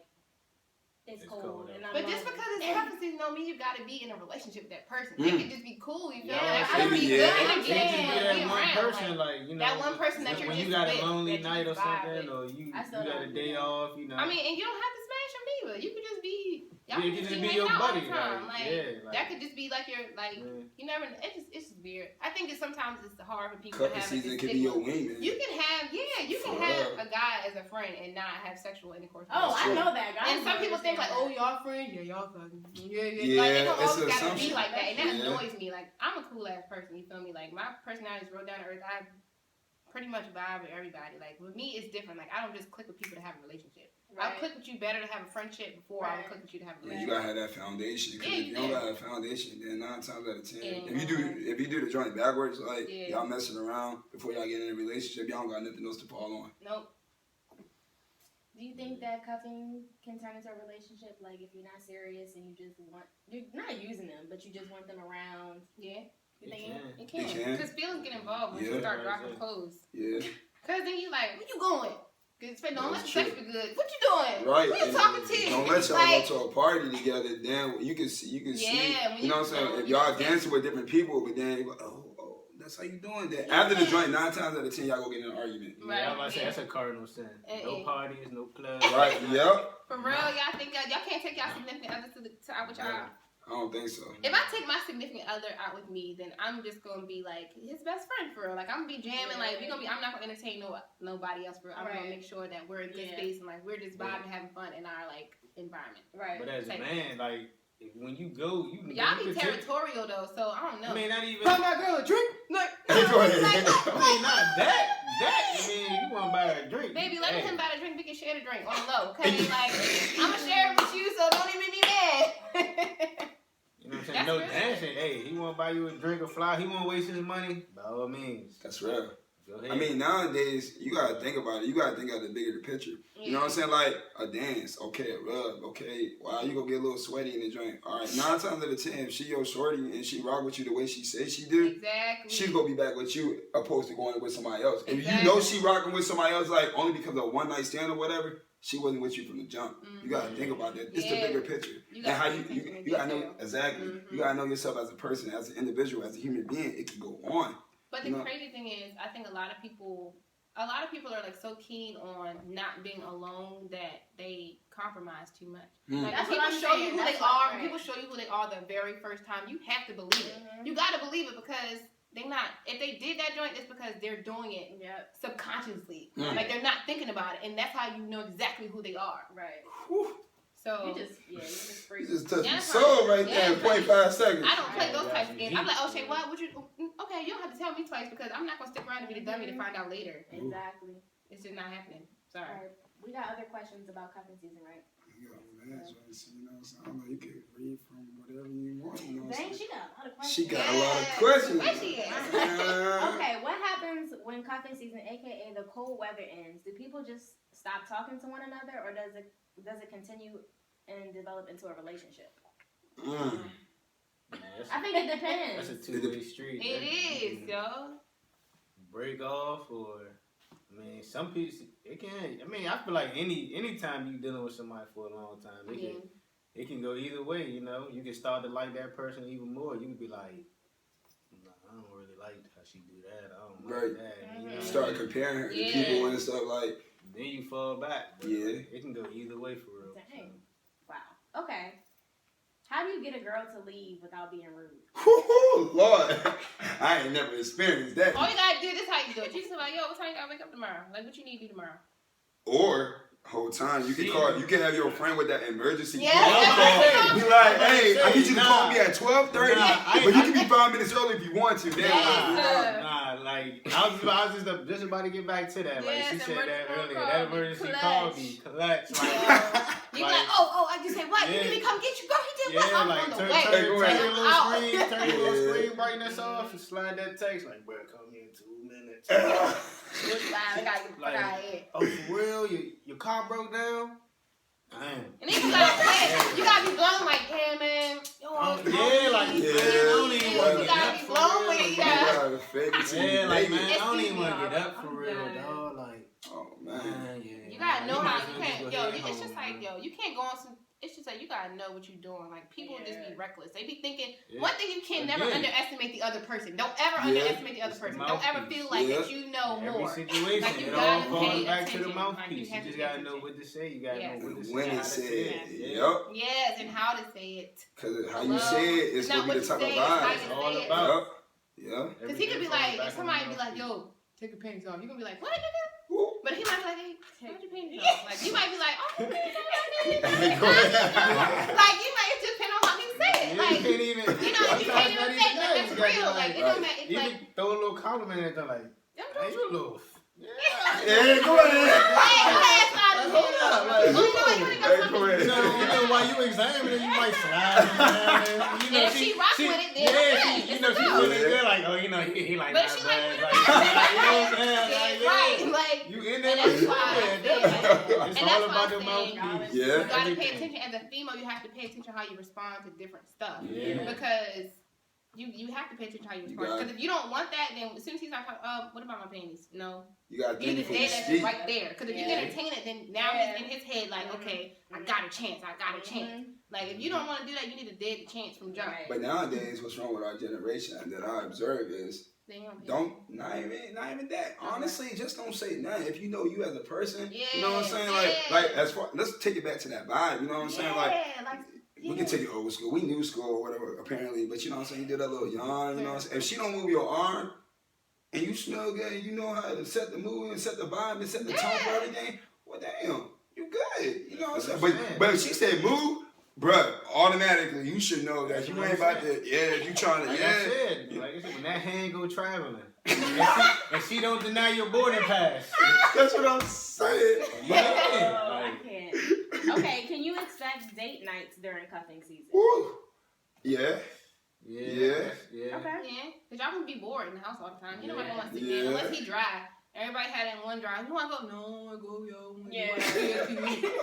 it's cold and I'm But just lonely. because it's cuffing season don't mean you gotta be in a relationship with that person. Mm. It could just be cool. You feel Yeah, me? Like, I don't be yeah. good. It I'm It could just be being that one around. person, Like, like, that one person that you're when you just got with, a lonely that you night or just vibe something, with. or you I still got a don't day do that. off, I mean, and you don't have to smash them either. You could just be Y'all Yeah, can it just could be just be your hanging out all buddy, the time. like, Like, yeah, like- that could just be like your, like, Yeah. you never, it's just weird. I think it's sometimes it's hard for people to Cuffing have like, season this could be your stigma. wingman. You can have, you can For have real. a guy as a friend and not have sexual intercourse. with Oh, him. I know that. Guys And some don't people think like, understand oh, y'all friends, yeah, y'all fucking, yeah. Yeah, Like, it don't it's always an gotta be assumption. like that, and that Yeah. annoys me. Like, I'm a cool ass person, you feel me? Like, my personality is real down to earth. I pretty much vibe with everybody. Like, with me, it's different. Like, I don't just click with people to have a relationship. I'll Right. click with you better to have a friendship before I would click with you to have a Yeah, relationship. you gotta have that foundation. Cause Yeah, if you you don't do. got a foundation, then 9 times out of 10, Yeah. if you do the joint backwards, like Yeah. y'all messing around before y'all get in a relationship, y'all don't got nothing else to fall on. Nope. Do you think that cuffing can turn into a relationship? Like if you're not serious and you just want, you're not using them, but you just want them around. Yeah. You think It It can. can. Because feelings get involved when Yeah. you start dropping clothes. Yeah, Because then you like, where you going? Because don't let the That's sex true. be good. What you doing? right. Who you And talking to? don't let y'all Like, go to a party together. Then you can see, Yeah, when you know what I'm saying. If y'all dancing with different people, but then you're like, oh, that's how you doing that. After the joint, 9 times out of 10, y'all go get in an argument. Right. Yeah, I was about to say that's a cardinal sin. No parties, no clubs. Right? Yep. For real, y'all think y'all can't take y'all significant others to out with y'all? I don't think so. If I take my significant other out with me, then I'm just gonna be like his best friend for real. Like I'm gonna be jamming. Like I'm not gonna entertain nobody else for real. I'm gonna make sure that we're in good space and like we're just vibing, having fun in our like environment. Right. But as a man, like when you go, y'all be territorial though, so I don't know. I mean, not even. Buy my girl a drink. Like, Go ahead. I mean, not that. I mean, you want to buy a drink. baby, let him buy the drink. We can share the drink on the low, okay? Like I'm gonna share it with you, so don't even be mad. You know what I'm saying? No dancing. Hey, he want to buy you a drink or fly. He want to waste his money. By all means. That's real. Go ahead. I mean, nowadays, you gotta think about it. You gotta think of the bigger the picture. You know what I'm saying? Like, a dance, okay, a rub, okay. Wow, you gonna get a little sweaty in the joint. All right, 9 times out of 10, if she your shorty and she rock with you the way she says she do, Exactly. she's gonna be back with you opposed to going with somebody else. If Exactly. you know she rocking with somebody else, like, only because of one night stand or whatever, she wasn't with you from the jump. You gotta think about that. It's the bigger picture. And how you gotta know, exactly. You gotta know yourself as a person, as an individual, as a human being. It can go on. But the crazy thing is, I think a lot of people are like so keen on not being alone that they compromise too much. Like That's when what people I'm show saying. you who That's they what- are, right. people show you who they are the very first time. You have to believe it. You gotta believe it because they not. If they did that joint, it's because they're doing it subconsciously. Like they're not thinking about it, and that's how you know exactly who they are. Right. Whew. So You just free. You just touched Yeah, my soul right yeah, there in 0.5 seconds. I don't play those types of games. I'm like, oh, Shay, what? Would you? Okay, you don't have to tell me twice because I'm not gonna stick around and be the dummy to find out later. Exactly. It's just not happening. Sorry. All right. We got other questions about cuffing season, right? You know, so I don't know, you can read from whatever you want. You know what I'm Dang, saying? she got a lot of questions. She got a lot of questions. Where she at? Okay, what happens when cuffing season, aka the cold weather, ends? Do people just stop talking to one another, or does it continue and develop into a relationship? I think it depends. That's a two-way street. It is, yo. Break off, or I mean, some people it can. I mean, I feel like anytime you dealing with somebody for a long time, it can go either way. You know, you can start to like that person even more. You can be like, nah, I don't really like how she do that. I don't like that. You know, Start comparing her to people and stuff like. Then you fall back. But it can go either way for real. Dang. Wow. Okay. How do you get a girl to leave without being rude? Whoo, Lord, I ain't never experienced that. All you gotta do, this how you do it. You just like, yo, what time you gotta wake up tomorrow? Like, what you need to do tomorrow? Or whole time you can call. You can have your friend with that emergency Yeah. call. Be like, hey, I need you to call me at 12:30, Nah, but you can be 5 minutes early if you want to. Then Nah, like I was just about to get back to that. Like she said that earlier. That emergency call be clutch. Like, You like, oh, I just said what? You need me to come get you, girl? He did what? I'm like on the turn way. your little screen brightness off, and slide that text like, bro, come here in 2 minutes. I gotta get the fuck out of here. Oh, for real? Your car broke down? Damn. And then you gotta be blown like, yeah, man. I don't even want to You get gotta up be for blown real. with it, Yeah, like, man, I don't Excuse even me, want to get I'm up for real, done. dog. Like, oh man, you gotta know how you can't. Yo, it's just like, yo, you can't go on some. it's just like you gotta know what you're doing. Like people just be reckless. They be thinking Yeah. one thing you can never underestimate the other person. Don't ever underestimate the other person. Don't ever feel like that you know more. Every situation, like you it all gotta falls pay back to attention. the mouthpiece. Like, you just gotta know what to say. You gotta know what to say. When how to say it. Yeah. Yes, and how to say it. Because how you say it is gonna be the type of vibe. It's all about. Yeah. Because he could be like, if somebody be like, yo, take your panties off, you gonna be like, what, nigga? But he might be like, hey, take your panties off. Like, you might be like, oh, like, you might, it just depend on how he say it. Like, you can't even, you know, you can't even say, like, that's real. Like, it don't matter. It's you like, can throw a little compliment in there, like, hey, you little. Yeah, go ahead. Hold up, like, go ahead. you know, while you examining, you might slide. You know, if she rock with it, then yeah, you know, she's feeling good, like, oh, you know, he like but that, she man. like, Like, you know what I'm saying? yeah, right. Like, You in there, and that's like, why I yeah, say, like, it's and all that's why about I the say, mouthpiece. Yeah. you gotta pay attention. As a female, you have to pay attention how you respond to different stuff. Yeah. Because you have to pay attention how you respond. Because if you don't want that, then as soon as he's not talking, what about my panties? No. You gotta You think need to before you say that speak. right there. Because if you entertain it, then now he's in his head like, okay, I got a chance. I got a chance. Like, if you don't want to do that, you need to dead the chance from jump. But nowadays, what's wrong with our generation that I observe is not even that. Honestly, just don't say nothing. If you know you as a person, you know what I'm saying? Like as far, let's take it back to that vibe. You know what I'm saying? Like we can take it old school. We new school or whatever, apparently. But you know what I'm saying? You did that little yawn. You know what I'm saying? If she don't move your arm and you smell good, and you know how to set the mood and set the vibe and set the tone for everything. Well, damn, you good. You know what I'm saying? But if she said move. Bruh, automatically you should know that you ain't about to. Yeah, you trying to. Like yeah. I said, like when that hand go traveling, and she don't deny your boarding pass. That's what I'm saying. I can't. Okay, can you expect date nights during cuffing season? Woo. Yeah. Okay. Yeah, because y'all can be bored in the house all the time. You know, nobody wants to sit there unless he dry. Everybody had that one drive. You want to go? No, I go, yo.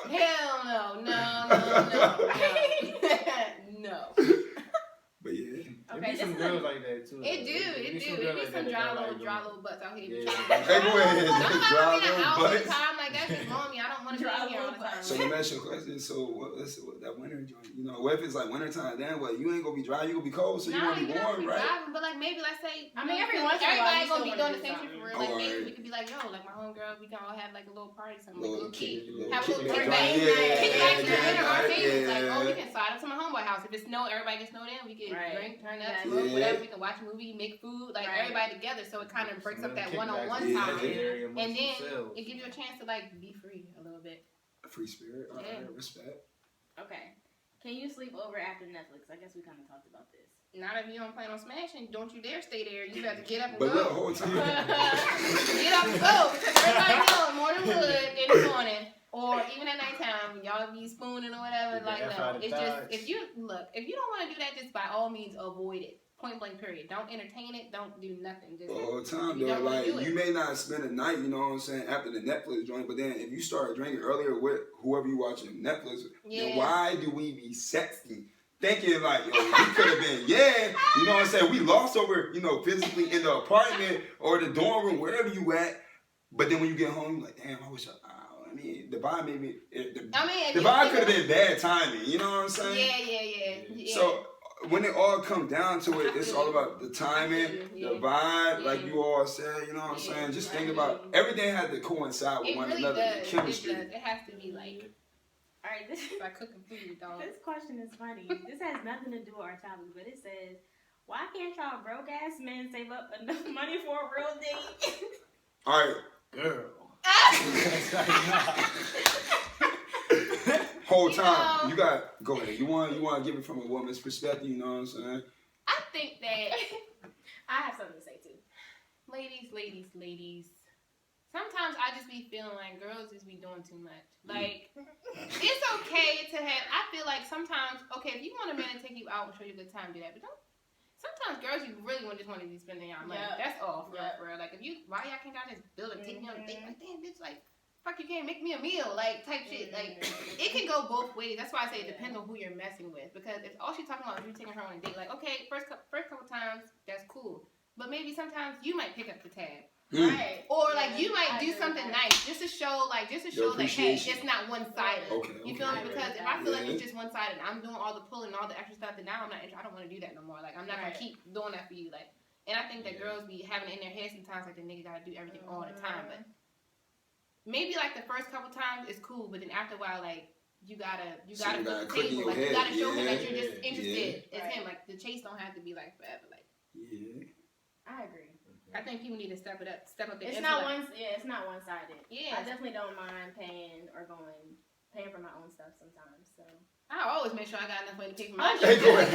Hell no. No. But yeah. Okay, be some girls like that too. It do. It be some dry little butts out here. Hey, go ahead. Dry little butts. All the time. Like, that's just blowing me. I don't want to be here all the time. So let me ask you a question. So what that winter joint? You know, what if it's like winter time? Then what? You ain't gonna be dry. You gonna be cold. So you gonna be warm, right? Driving, but like maybe let's say. I mean, everybody gonna be doing the same shit for real. Like right. maybe we could be like, yo, like my homegirl, we can all have like a little party, something, like a little kick, have a little kick kickback. Kickback to the winter our favorites. Like, oh, we can slide up to my homeboy house. If it's snow, everybody gets snowed in. We can drink, turn up, smoke, whatever. We can watch a movie, make food, like everybody together. So it kind of breaks up that one-on-one time, and then it gives you a chance to like be free a little bit. Free spirit, respect. Okay. Can you sleep over after Netflix? I guess we kind of talked about this. Not if you don't plan on smashing. Don't you dare stay there. You have to get up and but go. Look, whole time. Get up and go. Because everybody knows morning wood in the morning. Or even at nighttime when y'all be spooning or whatever. Like, no. It's just, if you don't want to do that, just by all means avoid it. Point blank period. Don't entertain it. Don't do nothing. Just the whole time, though. Like, you may not spend a night, you know what I'm saying, after the Netflix joint, but then if you start drinking earlier with whoever you watching Netflix, then why do we be sexy? Thinking like, yo, we could have been, you know what I'm saying? We lost over, you know, physically in the apartment or the dorm room, wherever you at. But then when you get home, you're like, damn, I wish I mean, the vibe made me, the vibe could have been bad timing, you know what I'm saying? Yeah. So, when it all comes down to it, it's all about the timing, the vibe, like you all said, you know what I'm saying? Just think about, everything had to coincide with one another, the chemistry. It has to be like, all right, this is like cooking food, dog. This question is funny. This has nothing to do with our topic, but it says, why can't y'all broke ass men save up enough money for a real date? All right. Girl. Whole time, you got, go ahead. You want to give it from a woman's perspective, you know what I'm saying? I think that, I have something to say too. Ladies. Sometimes I just be feeling like girls just be doing too much. Like, it's okay to have, I feel like sometimes, okay, if you want a man to take you out and show you a good time, do that. But sometimes girls, you really just want to be spending your money. That's all, for real. Like, why y'all can't just build a take me on a date? Like, damn, bitch, like, fuck, you can't make me a meal, like, type shit. Like, it can go both ways. That's why I say it depends on who you're messing with. Because if all she's talking about is you taking her on a date, like, okay, first couple times, that's cool. But maybe sometimes you might pick up the tab. Right. Or like you I might do agree something with that. nice just to show like hey, appreciation. it's not one sided. Okay. You feel me? okay. Because if I feel like Yeah. it's just one sided, I'm doing all the pulling, all the extra stuff, then now I don't want to do that no more. Like I'm not gonna keep doing that for you. Like, and I think that girls be having it in their head sometimes like the nigga gotta do everything all the time. But maybe like the first couple times it's cool, but then after a while like you gotta flip the table. Like you gotta show him that you're just interested as him. Like the chase don't have to be like forever. Like I agree. I think people need to step up their It's intellect. not one sided. Yeah. I definitely don't mind paying for my own stuff sometimes. So I always make sure I got enough money to pay for my Hey, shit. go ahead.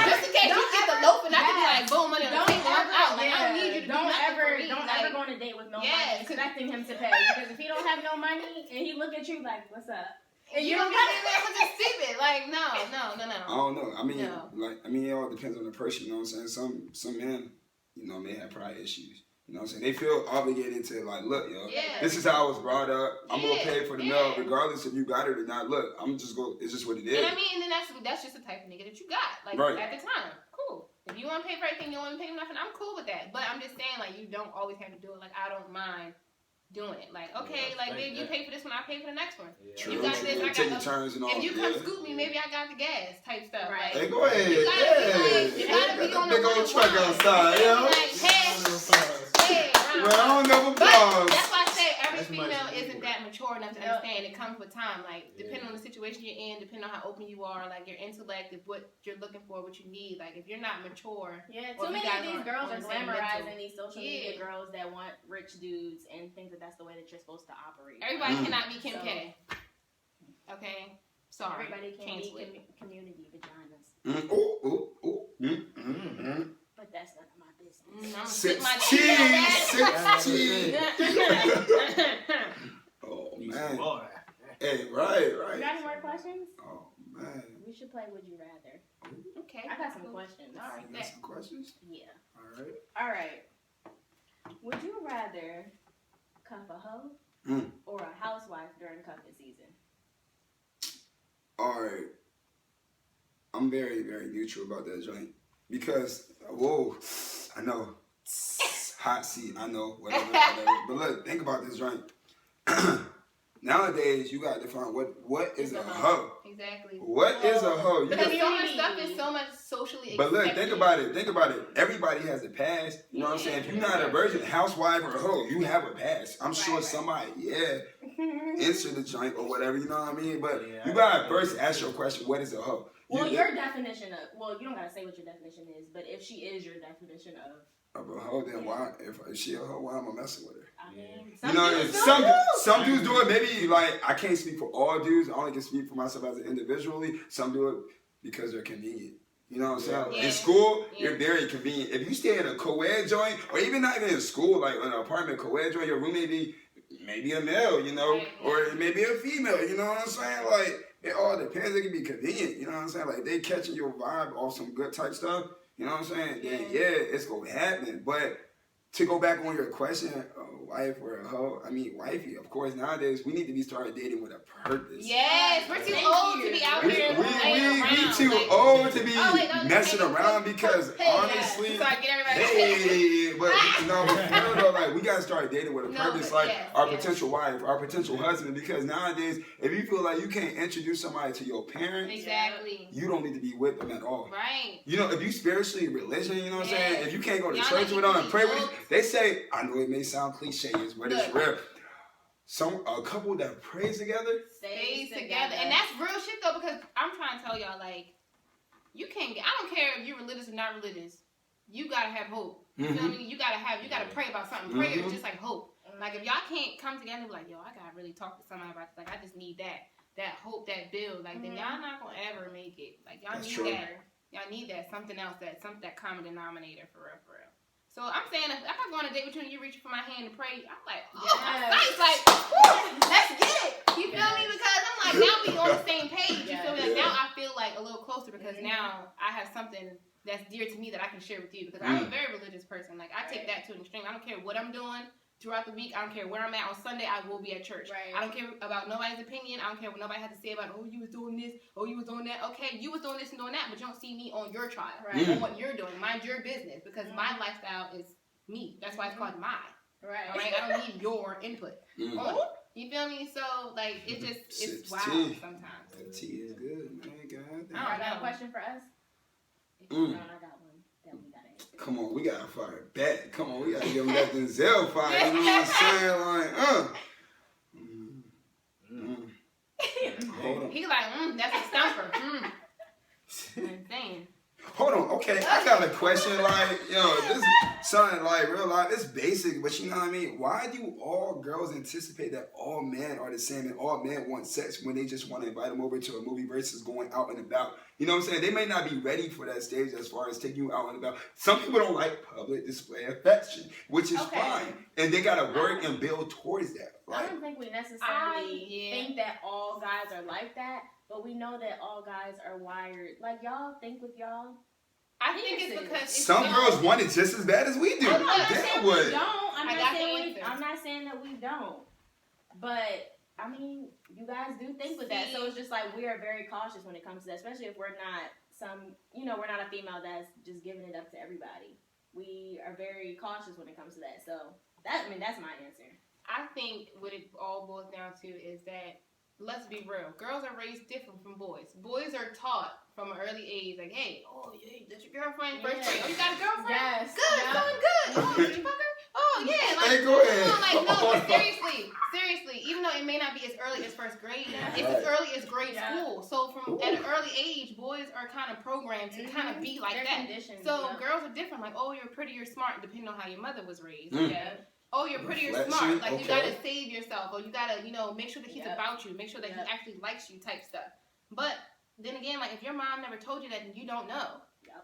Just in case you get the loaf and I can be like, boom, money on the Don't table. I'm ever, out. Like, I don't need you to do don't nothing ever, for me. don't Like, ever go on a date with no Yes. money expecting him to pay. Because if he don't have no money and he look at you like, what's up? And you don't get that was just stupid. Like, no. I don't know. I mean, it all depends on the person. You know what I'm saying? Some men, may have pride issues. You know what I'm saying? They feel obligated to like, look, this is how I was brought up. I'm gonna pay for the meal, regardless if you got it or not. Look, it's just what it is. And I mean, and then that's just the type of nigga that you got, like at the time. Cool. If you want to pay for everything, you don't want to pay nothing. I'm cool with that. But I'm just saying, like, you don't always have to do it. Like, I don't mind doing it. Like, okay, babe, you pay for this one, I pay for the next one. True. You got this, I got Taking turns and all. If you come scoop me, maybe I got the gas type stuff. Right. Like, Hey, go ahead. You gotta be on the big old truck outside, yo. Like, hey, round of But applause. that's why I say every That's female much isn't easier. that mature enough to understand. It comes with time. Like, depending on the situation you're in, depending on how open you are, like your intellect, if what you're looking for, what you need. Like, if you're not mature, Yeah, or too if you many guys of these aren't girls on are the same glamorizing mental. these social media girls that want rich dudes and think that that's the way that you're supposed to operate. Everybody cannot be Kim So- K. Okay? Sorry. Everybody can Cancel be it. community vaginas. But that's none of my business. I'm gonna 16. my teeth. 16. Oh, man. Boy. Hey, right. You got any more questions? Oh, man. We should play Would You Rather. Okay. I got some questions. All right. You got some questions? Yeah. All right. All right. Would you rather cuff a hoe or a housewife during cuffing season? All right. I'm very, very neutral about that joint. Because, I know. Hot seat, I know. Whatever. But look, think about this joint. Nowadays, you got to define what is a hoe. Exactly. What is a hoe? Because so much stuff is so much socially But look, accepted. think about it. Everybody has a past. You know what I'm saying? If you're not a virgin, housewife, or a hoe, you have a past. I'm sure somebody, answer the joint or whatever, you know what I mean? But you gotta first ask your question, what is a hoe? Well, your definition of, you don't gotta say what your definition is, but if she is your definition of a hoe, then why, if she a hoe, why am I messing with her? I mean, You know, some dudes do it. Maybe like I can't speak for all dudes. I only can speak for myself as an individually. Some do it because they're convenient. You know what I'm saying? Yeah. In school, you're very convenient. If you stay in a co-ed joint, or even not even in school, like in an apartment co-ed joint, your roommate maybe a male, or it may be a female. You know what I'm saying? Like it all depends. It can be convenient. You know what I'm saying? Like they catching your vibe off some good type stuff. You know what I'm saying? Then it's gonna happen. But to go back on your question, a wife or a hoe, I mean, wifey, of course, nowadays, we need to be started dating with a purpose. Yes, we're too old to be out here laying around. We too old to be messing around because, honestly, Sorry, get everybody. but for real though, like, we got to start dating with a purpose, our potential wife, our potential husband, because nowadays, if you feel like you can't introduce somebody to your parents, Exactly. you don't need to be with them at all. Right. You know, if you spiritually, religion, you know what I'm saying? If you can't go to Y'all church like with them and pray with people. them, they say, I know it may sound cliche, but it's real. A couple that prays together stays together. And that's real shit though, because I'm trying to tell y'all, like, you can't I don't care if you're religious or not religious, you gotta have hope. You feel me? You gotta pray about something. Prayer is just like hope. Like if y'all can't come together and be like, yo, I gotta really talk to somebody about this, like I just need that hope, that build, like then y'all not gonna ever make it. Like y'all need that something else, that common denominator for real. So I'm saying if I go on a date with you and you reach for my hand to pray, I'm like, it's like, let's get it. You feel me? Because I'm like, now we on the same page. You feel me? Like now I feel like a little closer because now I have something that's dear to me that I can share with you because I'm a very religious person. Like I take that to an extreme. I don't care what I'm doing throughout the week. I don't care where I'm at. On Sunday, I will be at church. I don't care about nobody's opinion. I don't care what nobody has to say about, oh, you was doing this, oh, you was doing that. Okay, you was doing this and doing that, but you don't see me on your trial, on what you're doing. Mind your business because my lifestyle is me. That's why it's called my. Right. All right, I don't need your input. Mm. On it. You feel me? So like it's Sips wild tea. sometimes. That tea is good, man. God damn. I I got know. a question for us. If Mm. you don't, I got one that we gotta answer. Come on, we gotta fire back. Come on, we gotta give him that Denzel fire. You know what I'm saying? Like, Hold on. He like, that's a stumper. Insane. Hold on. Okay, I got a question. Like, yo, this something like real life. It's basic, but you know what I mean. Why do all girls anticipate that all men are the same and all men want sex when they just want to invite them over to a movie versus going out and about? You know what I'm saying? They may not be ready for that stage as far as taking you out and about. Some people don't like public display of affection, which is fine, and they gotta work and build towards that. I Like, don't think we necessarily Yeah. think that all guys are like that, but we know that all guys are wired. Like, y'all think with y'all. I think it's because it's some so- girls want it just as bad as we do. I'm not Damn saying we would. don't. I got the answer. I'm not saying that we don't. But I mean, you guys do think with that, so it's just like we are very cautious when it comes to that, especially if we're not we're not a female that's just giving it up to everybody. We are very cautious when it comes to that. So that's my answer. I think what it all boils down to is that, let's be real, girls are raised different from boys. Boys are taught from an early age, like, hey, that's your girlfriend, first grade. Oh, you got a girlfriend? Yes. Good, Yeah. going good. Oh, you fuck her? Oh, yeah. Like, Hey, go ahead. come on, like, no, but seriously, even though it may not be as early as first grade, it's as early as grade school. So from at an early age, boys are kind of programmed to kind of be like They're that. conditioned, So yeah. girls are different. Like, oh, you're pretty, you're smart, depending on how your mother was raised. Mm. Yeah. Oh, you're pretty, you're Reflection, smart. Like, you okay. gotta save yourself, or you gotta, make sure that he's about you, make sure that he actually likes you, type stuff. But then again, like, if your mom never told you that, then you don't know.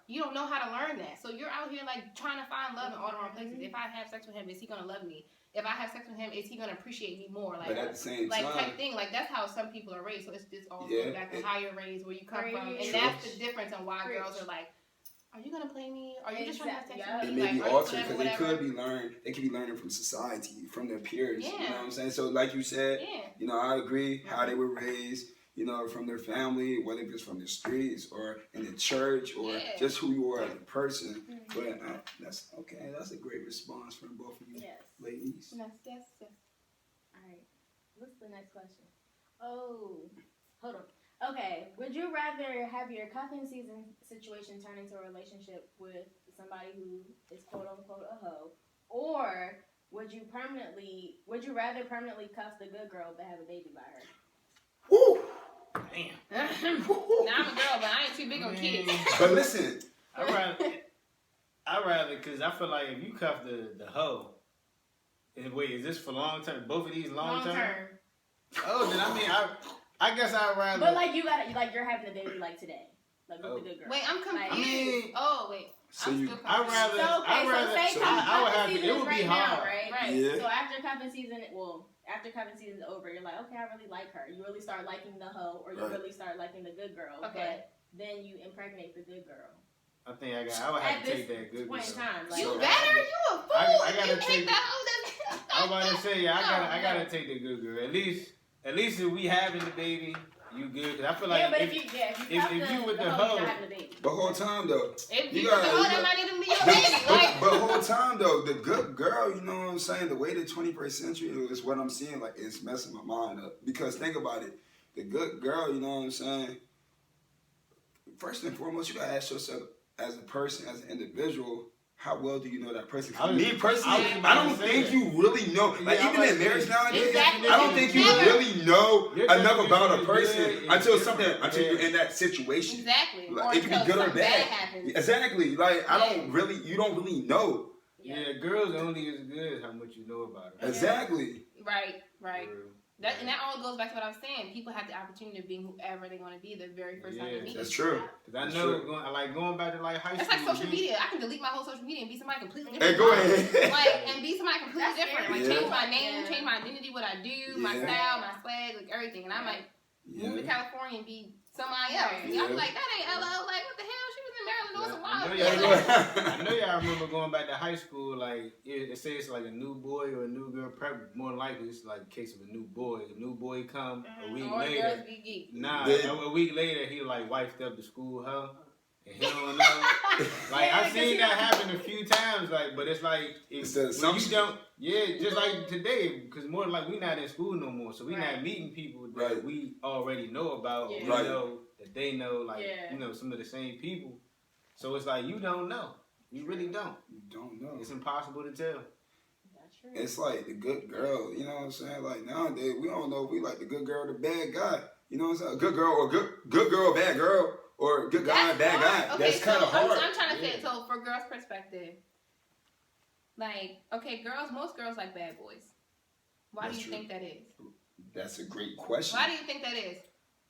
You don't know how to learn that. So you're out here like trying to find love in all the wrong places. If I have sex with him, is he gonna love me? If I have sex with him, is he gonna appreciate me more? Like, But at the same like time, type thing. Like, that's how some people are raised. So it's just all goes back to how you're raised, where you come from, and that's the difference on why girls are like, are you gonna play me? Are you just trying to have sex with it me? may be Like, altered because they could be learned. They could be learning from society, from their peers. You know what I'm saying? So, like you said, I agree how they were raised. From their family, whether it's from the streets or in the church or just who you are as a person. But that's okay. That's a great response from both of you ladies. Yes. All right. What's the next question? Oh, hold on. Okay. Would you rather have your cuffing season situation turn into a relationship with somebody who is quote unquote a hoe, or would you rather permanently cuff the good girl but have a baby by her? Woo! Damn. Now I'm a girl, but I ain't too big on kids. But listen, I'd rather, because I feel like if you cuff the hoe, wait, is this for long term? Both of these long term? Oh, then I guess I'd rather. But like you're having a baby like today, like with the good girl. Wait, I'm confused. Like, so I'm you, still confused. I would have to. It would be hard, right? Yeah. So after cuffing season, after cuffing season's over, you're like, okay, I really like her. You really start liking the hoe, or you really start liking the good girl. Okay. But then you impregnate the good girl. I think I would have to take that good girl. Point in time, like, You better, you a fool. I gotta you take that hoe. I was about to say, I gotta take the good girl. At least if we having the baby, you good. Cause I feel like but if you with the hoe, you're having the baby. But whole time though, If you got, that might even be your baby. But whole time though, the good girl, you know what I'm saying? The way the 21st century is what I'm seeing, like it's messing my mind up. Because think about it, the good girl, you know what I'm saying? First and foremost, you gotta ask yourself as a person, as an individual, how well do you know that person? Me personally, I don't think you really know. Like even in marriage nowadays, I don't think you really know enough about a person until you're in that situation. Exactly. Like, it can be good or bad. Exactly. Like you don't really know. Yeah, girls only as good as how much you know about her. Exactly. Right. And that all goes back to what I was saying. People have the opportunity of being whoever they want to be the very first time they meet. That's true. Because I know going back to like high school. That's like social media. I can delete my whole social media and be somebody completely Hey, different. go ahead. And be somebody completely different. Like change my name, change my identity, what I do, my style, my swag, like everything. And I might move to California and be somebody else. And y'all be like, that ain't LO. Like, what the hell? She was in Maryland doing some wild shit. I know y'all remember going back to high school, like, it says like a new boy or a new girl, probably more likely it's like a case of a new boy. A new boy come a week later. A week later, he like wifed up the school hoe. and he don't know. Like I've seen that happen a few times. Like, but it's like It's the when you assumption. don't. Yeah, just like today, because more like we not in school no more, so we Right. not meeting people that Right. we already know about. Yeah. We Right. know that they know, like Yeah. you know, some of the same people. So it's like you don't know. You really don't. You don't know. It's impossible to tell. That's true. It's like the good girl, you know what I'm saying? Like nowadays, we don't know if we like the good girl or the bad guy. You know what I'm saying? A good girl or good girl, bad girl, or good guy, bad hard. guy. Okay, That's kind of so hard. I'm trying to say, Yeah. so for girls' perspective, like, okay, most girls like bad boys. Why That's do you true. think that is? That's a great question. Why do you think that is?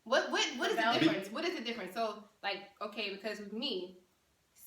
What is the Valid. difference? What is the difference? So, like, okay, because with me,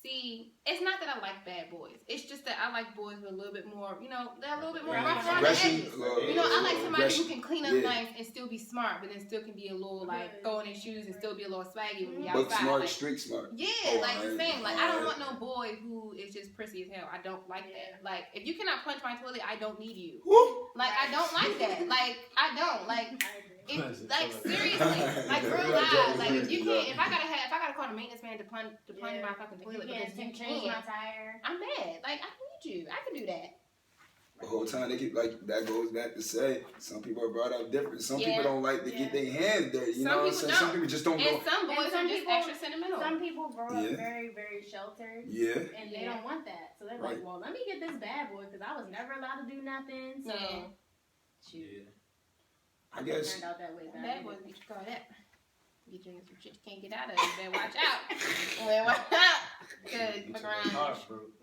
see, it's not that I like bad boys. It's just that I like boys with a little bit more, you know, they're a little bit more rough around the Aggression, edges. uh, You know, I like somebody aggression. who can clean up Yeah. nice and still be smart, but then still can be a little like throwing in shoes and still be a little swaggy when we But outside. smart, Like, street smart. yeah, Oh, like the alright, same. Like I don't want alright. no boy who is just prissy as hell. I don't like Yeah. that. Like if you cannot punch my toilet, I don't need you. Woo! Like I don't like that. Like I don't like. I agree. It's Punch like the toilet. seriously, like real Yeah, life. Like if you yeah. can't, if I gotta call the maintenance man to punch my fucking If toilet you because you can't change my can't, tire. I'm mad. Like I need you. I can do that. The whole time they keep like that goes back to say some people are brought up different. Some Yeah. people don't like to get their hands dirty. You Some know what I'm people saying? don't. Some people just don't And go. some boys And some are just people- extra sentimental. Some people grow up Yeah. very, very sheltered, Yeah. and they don't want that. So they're Right. like, well, let me get this bad boy because I was never allowed to do nothing. So, Yeah. shoot. Yeah. I It guess. turned out that way. Bad boys get you caught up. Get you in some shit you can't get out of. You better watch out. You better watch out. Good. Fuck around.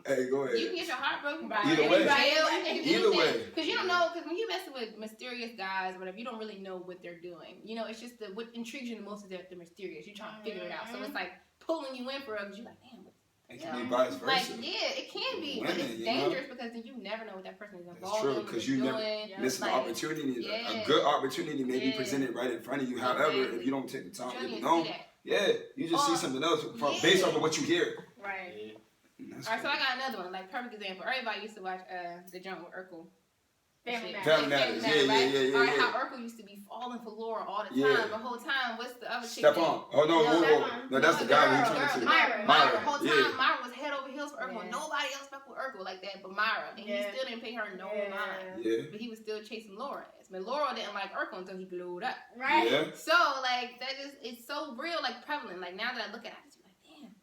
Hey, go ahead. You can get your heart broken by Either way. jail. You can do Either way. anything. Because you don't know, because when you mess with mysterious guys or whatever, you don't really know what they're doing. You know, it's just what intrigues you the most is that they're mysterious. You're trying to figure it out. So it's like pulling you in for it because you're like, damn, what It can be vice versa. like, yeah, it can be, but Women, it's you know? dangerous because then you never know what that person is involved true, in, what 'cause they're you never doing. Yeah. Miss an like, opportunity. yeah. A good opportunity may be Yeah. presented right in front of you. However, Exactly. if you don't take the time You to don't even know, see that. yeah, you just see Or- something else from Yeah. based off of what you hear. Right. And that's All right, so cool. I got another one, like perfect example. Everybody used to watch the joint with Urkel. Family Shit. Matters. Family Matters. Matters, Yeah, right? yeah, yeah, All right, yeah. how Urkel used to be falling for Laura all the time. Yeah. The whole time, what's the other chick? Step name? on. Oh no, No, whoa, whoa. Stefan. No, that's the No, guy girl, we trying to girl, say. Myra. Myra. The whole time, yeah. Myra was head over heels for Urkel. Yeah. Nobody else fucked with Urkel like that but Myra. And he Yeah. still didn't pay her no Yeah. mind. Yeah. But he was still chasing Laura ass. But Laura didn't like Urkel until he blew up. Right. Yeah. So, like, it's so real, like, prevalent. Like, now that I look at it, I just be like, damn.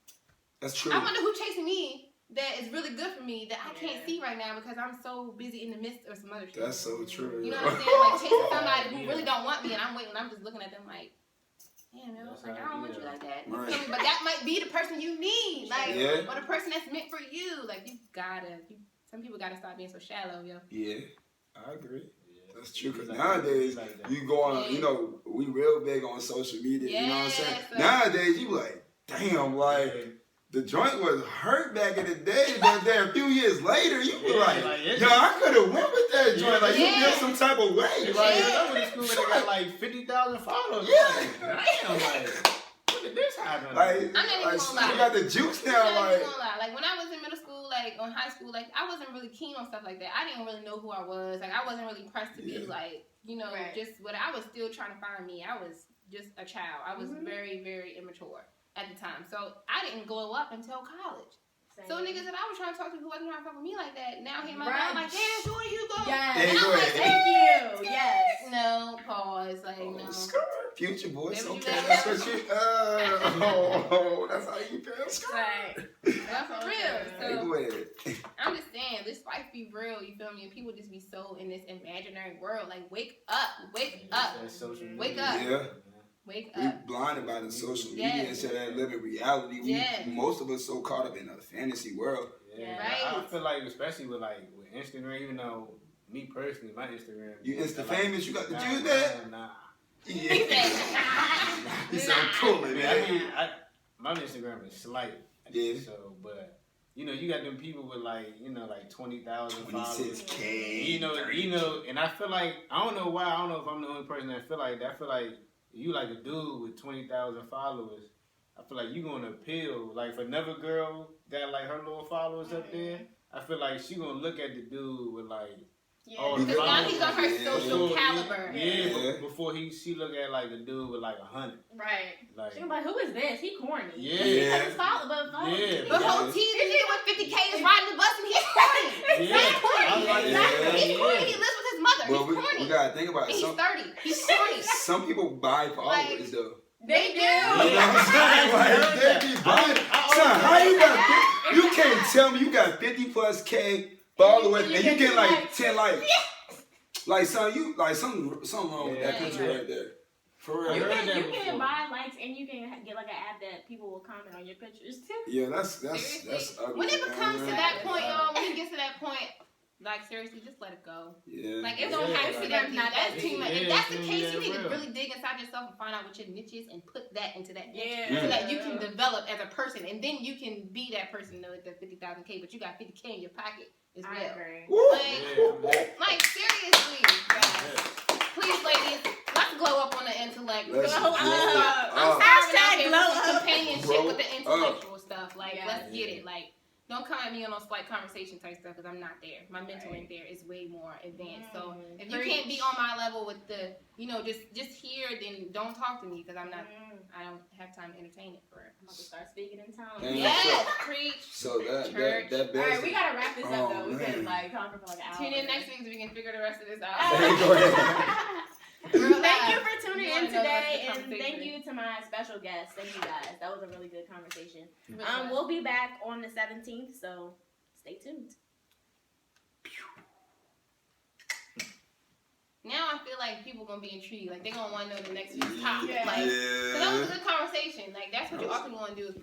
That's true. I wonder who chasing me that is really good for me that I can't Yeah. see right now because I'm so busy in the midst of some other shit. That's so true. You know yo. what I'm saying? Like chasing somebody who Yeah. really don't want me, and I'm waiting. I'm just looking at them like, damn, yo, That's like I how don't I want feel. you like that. You Right. feel me? But that might be the person you need, like, Yeah. or the person that's meant for you. Like you gotta. Some people gotta stop being so shallow, yo. Yeah, I agree. That's true. Cause Like nowadays that. you go on, Yeah. you know, we real big on social media. You know what I'm saying? Yes, sir. Nowadays you like, damn, like the joint was hurt back in the day, but then a few years later you be Yeah, like, like, it's- yo, I could have went with that joint. Like you Yeah. feel some type of way. Like, Like, I went to school and they got like 50,000 followers. Yeah. Like, damn, like, when did this happen? like, I'm not even like gonna lie. you got the juice I'm now. not Like, even gonna lie. Like when I was in middle school, like on high school, like I wasn't really keen on stuff like that. I didn't really know who I was. Like I wasn't really pressed to be Yeah. like, you know, Right. just what I was still trying to find me. I was just a child. I was Mhm. very, very immature at the time. So I didn't glow up until college. Same. So niggas that I was trying to talk to who wasn't trying to fuck with me like that, now here my Right. mind like, damn, sure you go. Yes. Hey, And go I'm like, ahead. Thank you. Yes. no, pause. Like, no. oh, skirt, future voice. Maybe you Okay, better- that's what you. Oh, that's how you feel. Skirt. Right. But for real. Hey, So go ahead. I'm just saying, this life be real, you feel me? And people just be so in this imaginary world. Like, wake up, wake up, That social media. Wake up. Yeah. wake We up. blinded by the social media Yes. instead of living reality. We, Yes. Most of us so caught up in a fantasy world. Yeah, Right. I feel like, especially with Instagram, even though me personally, my Instagram. You Insta like, famous, you got the nah, juice there? Nah. He Yeah. said, You sound cool, I man. mean, my Instagram is slight. Yeah. So, but you got them people with like 20,000 followers. 26K. You know, and I feel like I don't know why. I don't know if I'm the only person that feel like that. I feel like you like a dude with 20,000 followers. I feel like you gonna appeal. Like if another girl got like her little followers up there, I feel like she gonna look at the dude with like Oh, Because now he's on her Yeah. social caliber. Yeah. Before she look at like a dude with like 100. Right. Like, She was like, who is this? He corny. Yeah. Because his father, but Yeah. But whole T, the nigga with 50K is riding the bus and he's corny. Yeah. He's corny. I was about to say, He's corny. He lives with his mother. Well, He's corny. we gotta think about And it. he's 30. He's corny. Some people buy followers though. They do. You know what I'm saying? Like, they be buying. Son, how you got? You can't tell me you got 50 plus K followers and you get like 10 likes. Like, son, you like something wrong with that Yeah. picture right there. For real. I You heard can, that you before. can buy likes and you can get like an app that people will comment on your pictures too. Yeah, that's Seriously. ugly. When it becomes to man. that point, y'all, when it gets to that point, like, seriously, just let it go. Yeah. Like, it Yeah, don't have to like- be that deep. That's too much. If that's the Yeah, case, it's you need to real. really dig inside yourself and find out what your niche is and put that into that niche. Yeah. So that you can develop as a person. And then you can be that person, though, at the 50,000K, but you got 50K in your pocket as I well. agree. Woo. Like, seriously, guys. Please, ladies, let's glow up on the intellect. Let's Glow glow up. up. I'm starving out here Hashtag glow with some up. companionship Glow with the up. intellectual stuff. Like, Yes. let's get it. Like, don't come at me on no slight conversation type stuff because I'm not there. My mental ain't there. It's way more advanced. So if you can't be on my level with the, just here, then don't talk to me because I'm not. I don't have time to entertain it for. I'm about to start speaking in tongues. And Yes, preach. So that Church. best. Alright, we gotta wrap this up Oh, though. We man. could like talk for like an hour. Tune in next week so we can figure the rest of this out. Go ahead. Thank you for tuning You in wanna know the rest today, of the and thank conversation. you to my special guests. Thank you guys. That was a really good conversation. Which one? We'll be back on the 17th, so stay tuned. Now I feel like people gonna be intrigued. Like they gonna want to know the next week's topic. Yeah. Like, so that was a Yeah. good conversation. Like that's what you often want to do is